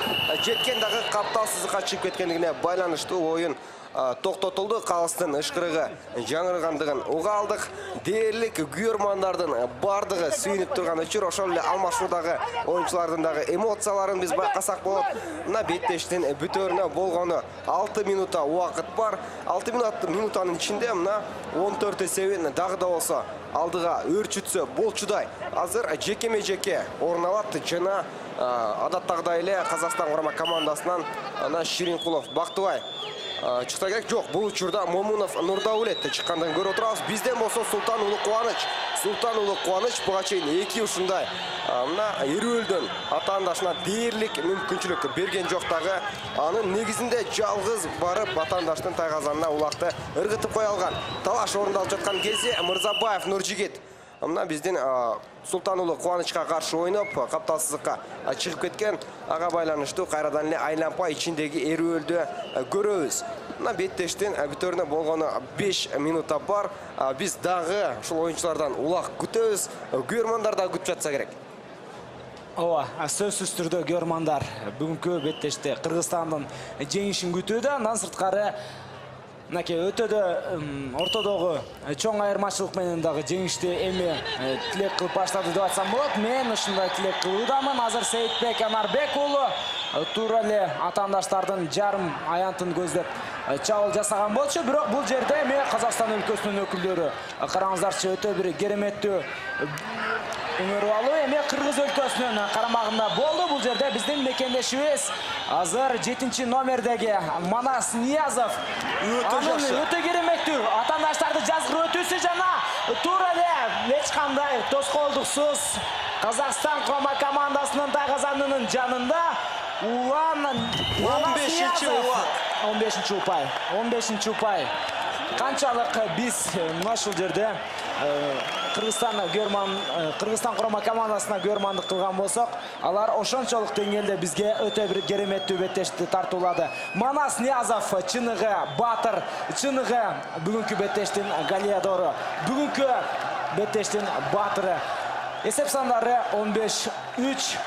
жеткен дагы капталсыздыкка чыгып кеткендигине байланыштуу оюн тоқтотылды, қалыстың ышқырығы жаңырғандығын уға алдық. Дерлік күйермандардың бардығы сүйініп тұрған үшір ошолы алмашудағы ойыншылардыңдағы эмоцияларын біз байқасақ болып. Мына беттештен бүтөріне болғаны 6 минута уақыт бар. 6 минутаның ішінде мына 14 севен дағы да болса алдыға өрчүтсі болчудай. Азыр жекеме-жеке орын алады. Жана адаттағдайлы Қазақстан құрама командасынан Ширинкулов Бақтыбай шықса керек. Жоқ, бұл учурда Момунов Нурдаулет шыққандан көріп отырамыз. Бізден болса Султан Улы Қуаныч. Султан Улы Қуаныч бұға чейін екі ушындай мына Ерөлден атандашына дерлік мүмкіншілік берген жоқтағы. Анын негізінде жалғыз барып атандаштың тайғазанына улақты ырғытып қойалған. Талаш орындалып жатқан кезде Мырзабаев Нуржигит мына бізден Султан Улы Қуанычқа қаршы ойнап, қапталсыздыққа шығып кеткен. Аға байланышты қайрадан айланпа ішіндегі Ерөлді көрөбүз. Мына беттештен бүтөріне болғаны 5 минута бар. Біз дағы шул ойыншылардан улақ күтөбүз. Күйермандар да күтіп жатса керек.
Ооба, сөзсүз түрдө күйермандар бүгүнкү беттеште Кыргызстандын жеңишин күтүүдө. Андан сырткары Наке өтөдө ортодогу чоң айырмачылык менен дагы жеңишти эми тилек кылып баштады деп айтсам болот. Мен ушундай тилек кылуудамын. Азыр Сейитбек Анарбек уулу туура эле атаандаштардын жарым аянтын көздөп чабуул жасаган болчу. Бирок бул жерде эми Казакстан өлкөсүнүн өкүлдөрү караңыздарчы өтө бир кереметтүү өнөр алуу эми Кыргыз өлкөсүнүн карамагында болду. Бул жерде биздин мекендешибиз азыр 7 номердеги Манас Ниязов өтө кереметтүү атаандаштарды жазгыр өтүүсү жана туура эле эч кандай тоскоолдуксуз Казакстан құрама командасынын тайгазанынын жанында улан 15-чі упай. Канчалык биз ушул жерде Кыргызстан құрама командасына көрмандык кылган болсок, алар ошончолук деңгээлде бизге өтө бир кереметтүү беттешти тартуулады. Манас Ниязов чыныгы батыр, чыныгы бүгүнкү беттештин галиадору, бүгүнкү беттештин батыры. Эсеп сандары 15-3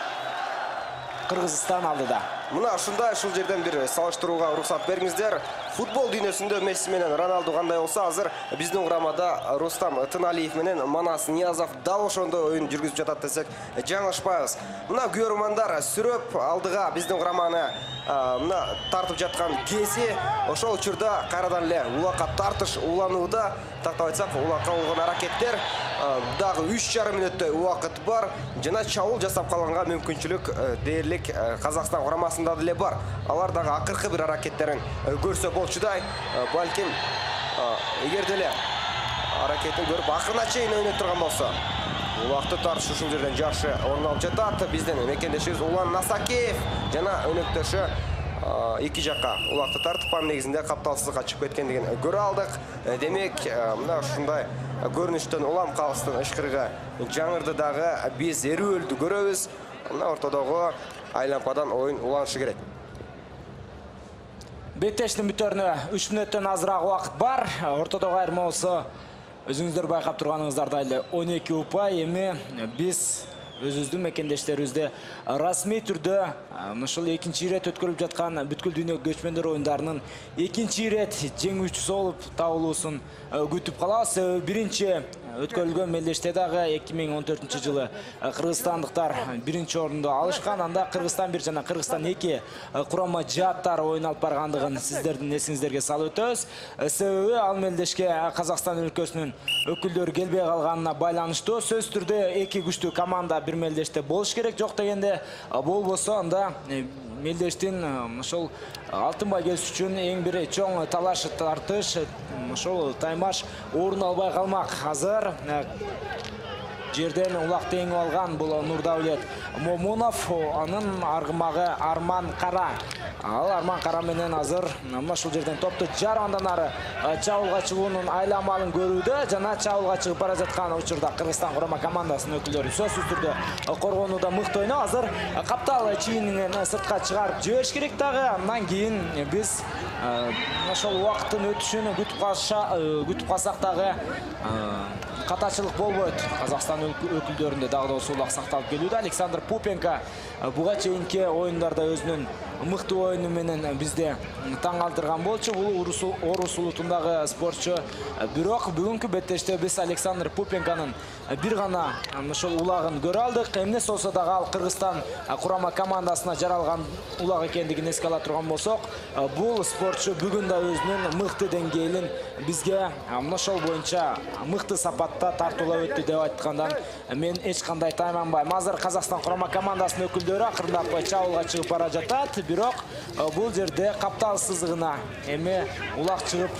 Кыргызстан алдыда.
Мына ушундай ушул жерден бир салыштырууга уруксат бериңиздер. Футбол дүйнөсүндө Месси менен Роналду кандай болсо, азыр биздин урамада Рустам Тыналиев менен Манас Ниязов дал ошондой оюн жүргүзүп жатат десек жаңылышпайбыз. Мына күйөрмандар сүрөп алдыга биздин ураманы мына тартып жаткан кези ошол учурда кайрадан эле улакка тартыш уланууда. Тактап айтсак, улакка болгон аракеттер дагы 3,5 мүнөттөй убакыт бар. Жана чабуул жасап калганга мүмкүнчүлүк дээрлик Казакстан урамасында деле бар. Алар дагы акыркы бир аракеттерин көрсө болчудай, балким эгер деле аракетин көрүп акырына чейин ойноп турган болсо, улакты тартыш ушул жерден жакшы орун алып жатат. Биздин мекендешибиз Улан Насакеев жана өнөктөшү эки жакка улакты тартып, анын негизинде капталсыздыкка чыгып кеткендигин көрө алдык. Демек, мына ушундай көрүнүштөн улам калыстын ышкырыгы жаңырды дагы биз Ерөлдү көрөбүз. Мына ортодогу айланпадан оюн уланышы керек.
Беттештин бүтөрүнө 3 мүнөттөн азыраак убакыт бар. Ортодогу айырма болсо, өзүңүздөр байкап турганыңыздардай эле 12 упай. Эми биз өзүбүздүн мекендештерибизде расмий түрдө ушул экинчи ирет өткөрүлүп жаткан бүткүл дүйнө көчмөндөр оюндарынын экинчи ирет жеңүүчүсү болуп табылуусун күтүп калабыз. Биринчи өткөрүлгөн мелдеште дагы 2014 жылы кыргызстандыктар биринчи орунду алышкан. Анда Кыргызстан 1 жана Кыргызстан 2 курама жааттар оюн алып баргандыгын сиздердин эсиңиздерге салып өтөбүз. Себеби ал мелдешке Казакстан өлкөсүнүн өкүлдөрү келбей калганына байланыштуу. Сөзсүз түрдө эки күчтүү команда бир мелдеште болуш керек. Жок дегенде болбосо анда мелдештин ошол алтын байгесі үчүн эң бир чоң талаш тартыш, ошол таймаш орун албай калмак. Азыр жерден улак теңип алган бул Нурдаулет Момунов, анын аргымагы Арман Кара. Ал Арман Кара менен азыр ушул жерден топту жарымдан ары чабуулга чыгуунун айламалын көрүүдө жана чабуулга чыгып бара жаткан учурда Кыргызстан курама командасынын өкүлдөрү сөзсүз түрдө коргонууда мыкты ойноо. Азыр каптал чийининен сыртка чыгарып жибериш керек дагы. Андан кийин биз ошол убакыттын өтүшүн күтүп калсак дагы катачылык болбойт. Казакстан өкүлдөрүндө дагы да сулак сакталып келүүдө. Александр Пупенко буга чейинки оюндарда өзүнүн мыкты оюну менен бизде таң калтырган болчу. Бул Орус улутундагы спортчу. Бирок бүгүнкү беттеште биз Александр Пупенконун бир гана ошол улагын көрө алдык. Эмне болсо дагы ал Кыргызстан курама командасына жаралган улак экендигин эске ала турган болсок, бул спортчу бүгүн да өзүнүн мыкты деңгээлин бизге ошол боюнча мыкты сапатта тартуулап өттү деп айткандан мен эч кандай тайманбайм. Азыр Казакстан курама командасынын өкүлдөрү акырындап чабуулга чыгып бара жатат. Бирок бул жерде каптал сызыгына эми улак чыгып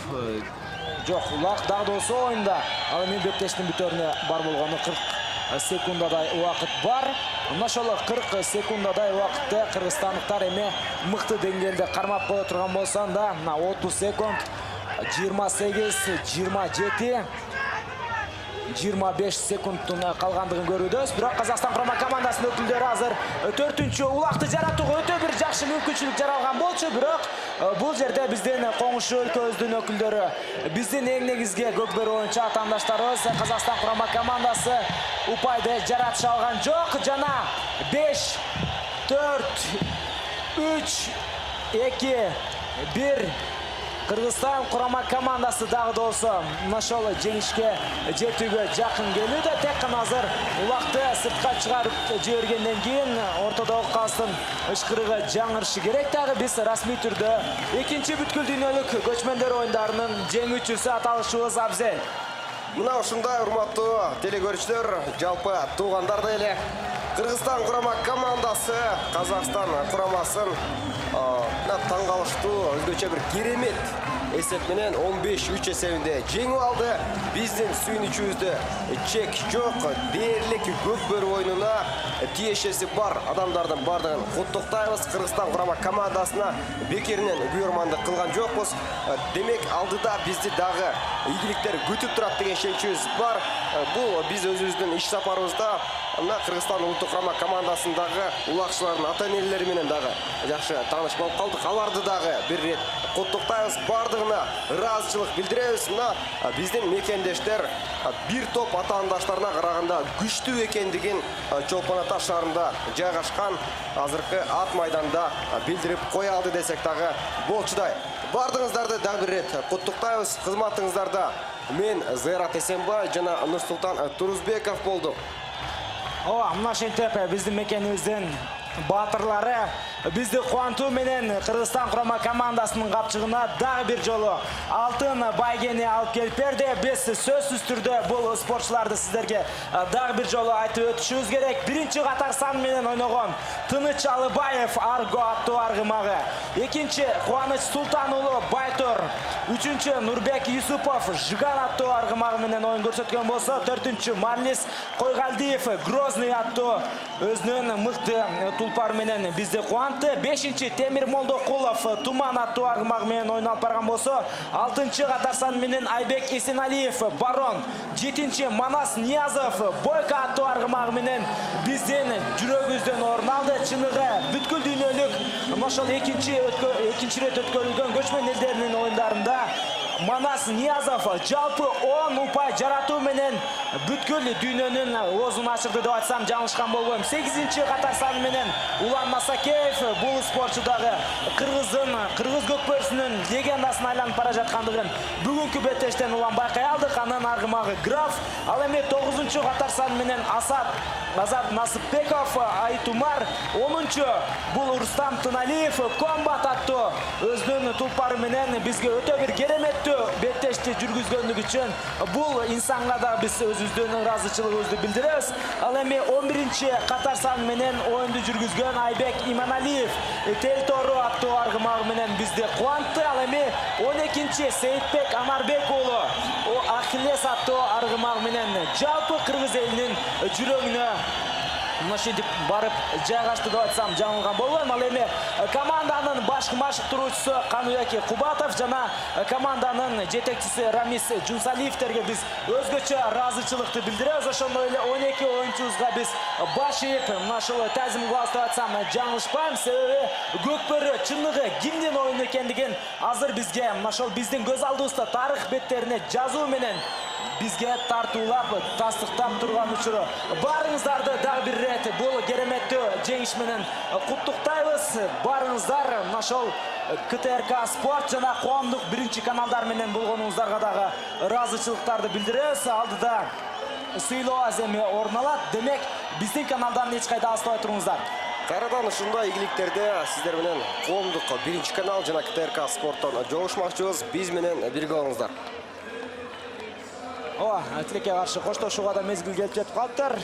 жок, улак дагы да болсо оюнда. Ал эми беттештин бүтөрүнө бар болгону 40 секундадай убакыт бар. Ошол 40 секундадай убакытты кыргызстандыктар эми мыкты деңгээлде кармап кое турган болсо да 30 секунд 28, 27, 25 секундтун калгандыгын көрүүдөбүз. Бирок Казакстан курама командасынын өкүлдөрү азыр 4-чү улакты жаратууга өтө бир жакшы мүмкүнчүлүк жаралган болчу. Бирок бул жерде биздин коңшу өлкөбүздүн өкүлдөрү, биздин эң негизги көкбөр оюнчу атаандаштарыбыз Казакстан курама командасы упайды жаратыша алган жок. Жана 5, 4, 3, 2, 1 Кыргызстан курама командасы дагы да болсо ошол жеңишке жетүүгө жакын келүүдө. Тек гана азыр улакты сыртка чыгарып жибергенден кийин ортодогу калыстын ышкырыгы жаңырышы керек. Дагы биз расмий түрдө экинчи бүткүл дүйнөлүк көчмөндөр оюндарынын жеңүүчүсү аталышыбыз абзел.
Мына ушундай урматтуу телекөрүүчүлөр, жалпы туугандар эле Кыргызстан курама командасы Казакстан курамасын таң калыштуу өзгөчө бир керемет эсеп менен 15-3 эсебинде жеңип алды. Биздин сүйүнүчүбүздө чек жок. Дээрлик көкбөр оюнуна тиешеси бар адамдардын бардыгын куттуктайбыз. Кыргызстан курама командасына бекеринен буйрмандык кылган жокпуз. Демек алдыда бизди дагы ийгиликтер күтүп турат деген ишеничибиз бар. Бул биз өзүбүздүн иш сапарыбызда мына Кыргызстан улуттук курама командасындагы улакчылардын ата-энелери менен дагы жакшы тааныш болуп калдык. Аларды дагы бир рет куттуктайбыз, бардыгына ыраазычылык билдиребиз. Мына биздин мекендештер бир топ атаандаштарына караганда күчтүү экендигин Чолпон Ата шаарында жайгашкан азыркы ат майданда билдирип кое алды десек дагы болчудай. Бардыгыңыздарды дагы бир рет куттуктайбыз. Кызматыңыздарда мен Зайрат Эсенбай жана Нурсултан Турузбеков болдук.
Мына ошентип биздин мекенибиздин баатырлары бизди кубантуу менен Кыргызстан курама командасынын капчыгына дагы бир жолу алтын байгени алып келип берди. Биз сөзсүз түрдө бул спортчуларды сиздерге дагы бир жолу айтып өтүшүбүз керек. Биринчи катар сан менен ойногон Тыныч Алыбаев Арго аттуу аргымагы, экинчи Кубаныч Султан уулу Байтор, үчүнчү Нурбек Юсупов Жиган аттуу аргымагы менен оюн көрсөткөн болсо, төртүнчү Марлис Койгалдиев Грозный аттуу өзүнүн мыкты тулпар менен бизди кубантты. Бешинчи Темир Молдокулов Туман аттуу аргымагы менен оюн алып барган болсо, алтынчы катар сан менен Айбек Эсеналиев Барон, жетинчи Манас Ниязов Бойко аттуу аргымагы менен биздин жүрөгүбүздөн орун алды. Чыныгы бүткүл дүйнөлүк ошол экинчи рет өткөрүлгөн көчмөн элдеринин оюндарында Манас Ниязов жалпы 10 упай жаратуу менен бүткүл дүйнөнүн оозун ачырды деп айтсам жаңылышкан болбойм. 8-чи катар сан менен Улан Масакеев бул спортчу дагы кыргыз көкбөрүсүнүн легендасын айланып бара жаткандыгын бүгүнкү беттештен улам байкай алдык. Анын аргымагы Граф. Ал эми 9-чу катар сан менен Азат Насыпбеков Айтумар. 10-чу бул Рустам Тыналиев Комбат аттуу өзүнүн тулпары менен бизге өтө бир кереметтүү беттешти жүргүзгөндүгү үчүн бул инсанга да биз өзүбүздүн ыраазычылыгыбызды билдиребиз. Ал эми 11-чи катар сан менен оюнду жүргүзгөн Айбек Иманалиев Тел Тору аттуу аргымагы менен бизди кубантты. Ал эми 12-чи Сейитбек Амарбек уулу Ахиллес аттуу аргымагы менен жалпы кыргыз элинин жүрөгүнө ошентип барып жайгашты деп айтсам жаңылган болбойм. Ал эми команданын баш туруучусу Каныбек Кубатов жана команданын жетекчиси Рамис Жунсалиевтерге биз өзгөчө ыраазычылыкты билдиребиз. Ошондой эле 12 оюнчубузга биз баш ийип ошол тазим кылабыз деп айтсам жаңылышпайм. Себеби көкбөрү чыныгы кимдин оюну экендигин азыр бизге ошол биздин көз алдыбызда тарых беттерине жазуу менен бизге тартуулап тастыктап турган учуру. Барыңыздарды дагы бир рет бул кереметтүү жеңиш менен куттуктайбыз. Барыңыздар ошол КТРК Спорт жана коомдук биринчи каналдар менен болгонуңуздарга дагы ыраазычылыктарды билдиребиз. Алдыда сыйлоо аземи орун алат. Демек, биздин каналдан эч кайда алыстабай туруңуздар.
Кайрадан ушундай ийгиликтерде сиздер менен коомдук биринчи канал жана КТРК Спорттон жолугушмакчыбыз. Биз менен бирге болуңуздар.
Тилекке каршы коштошууга да мезгил келип жетип калыптыр.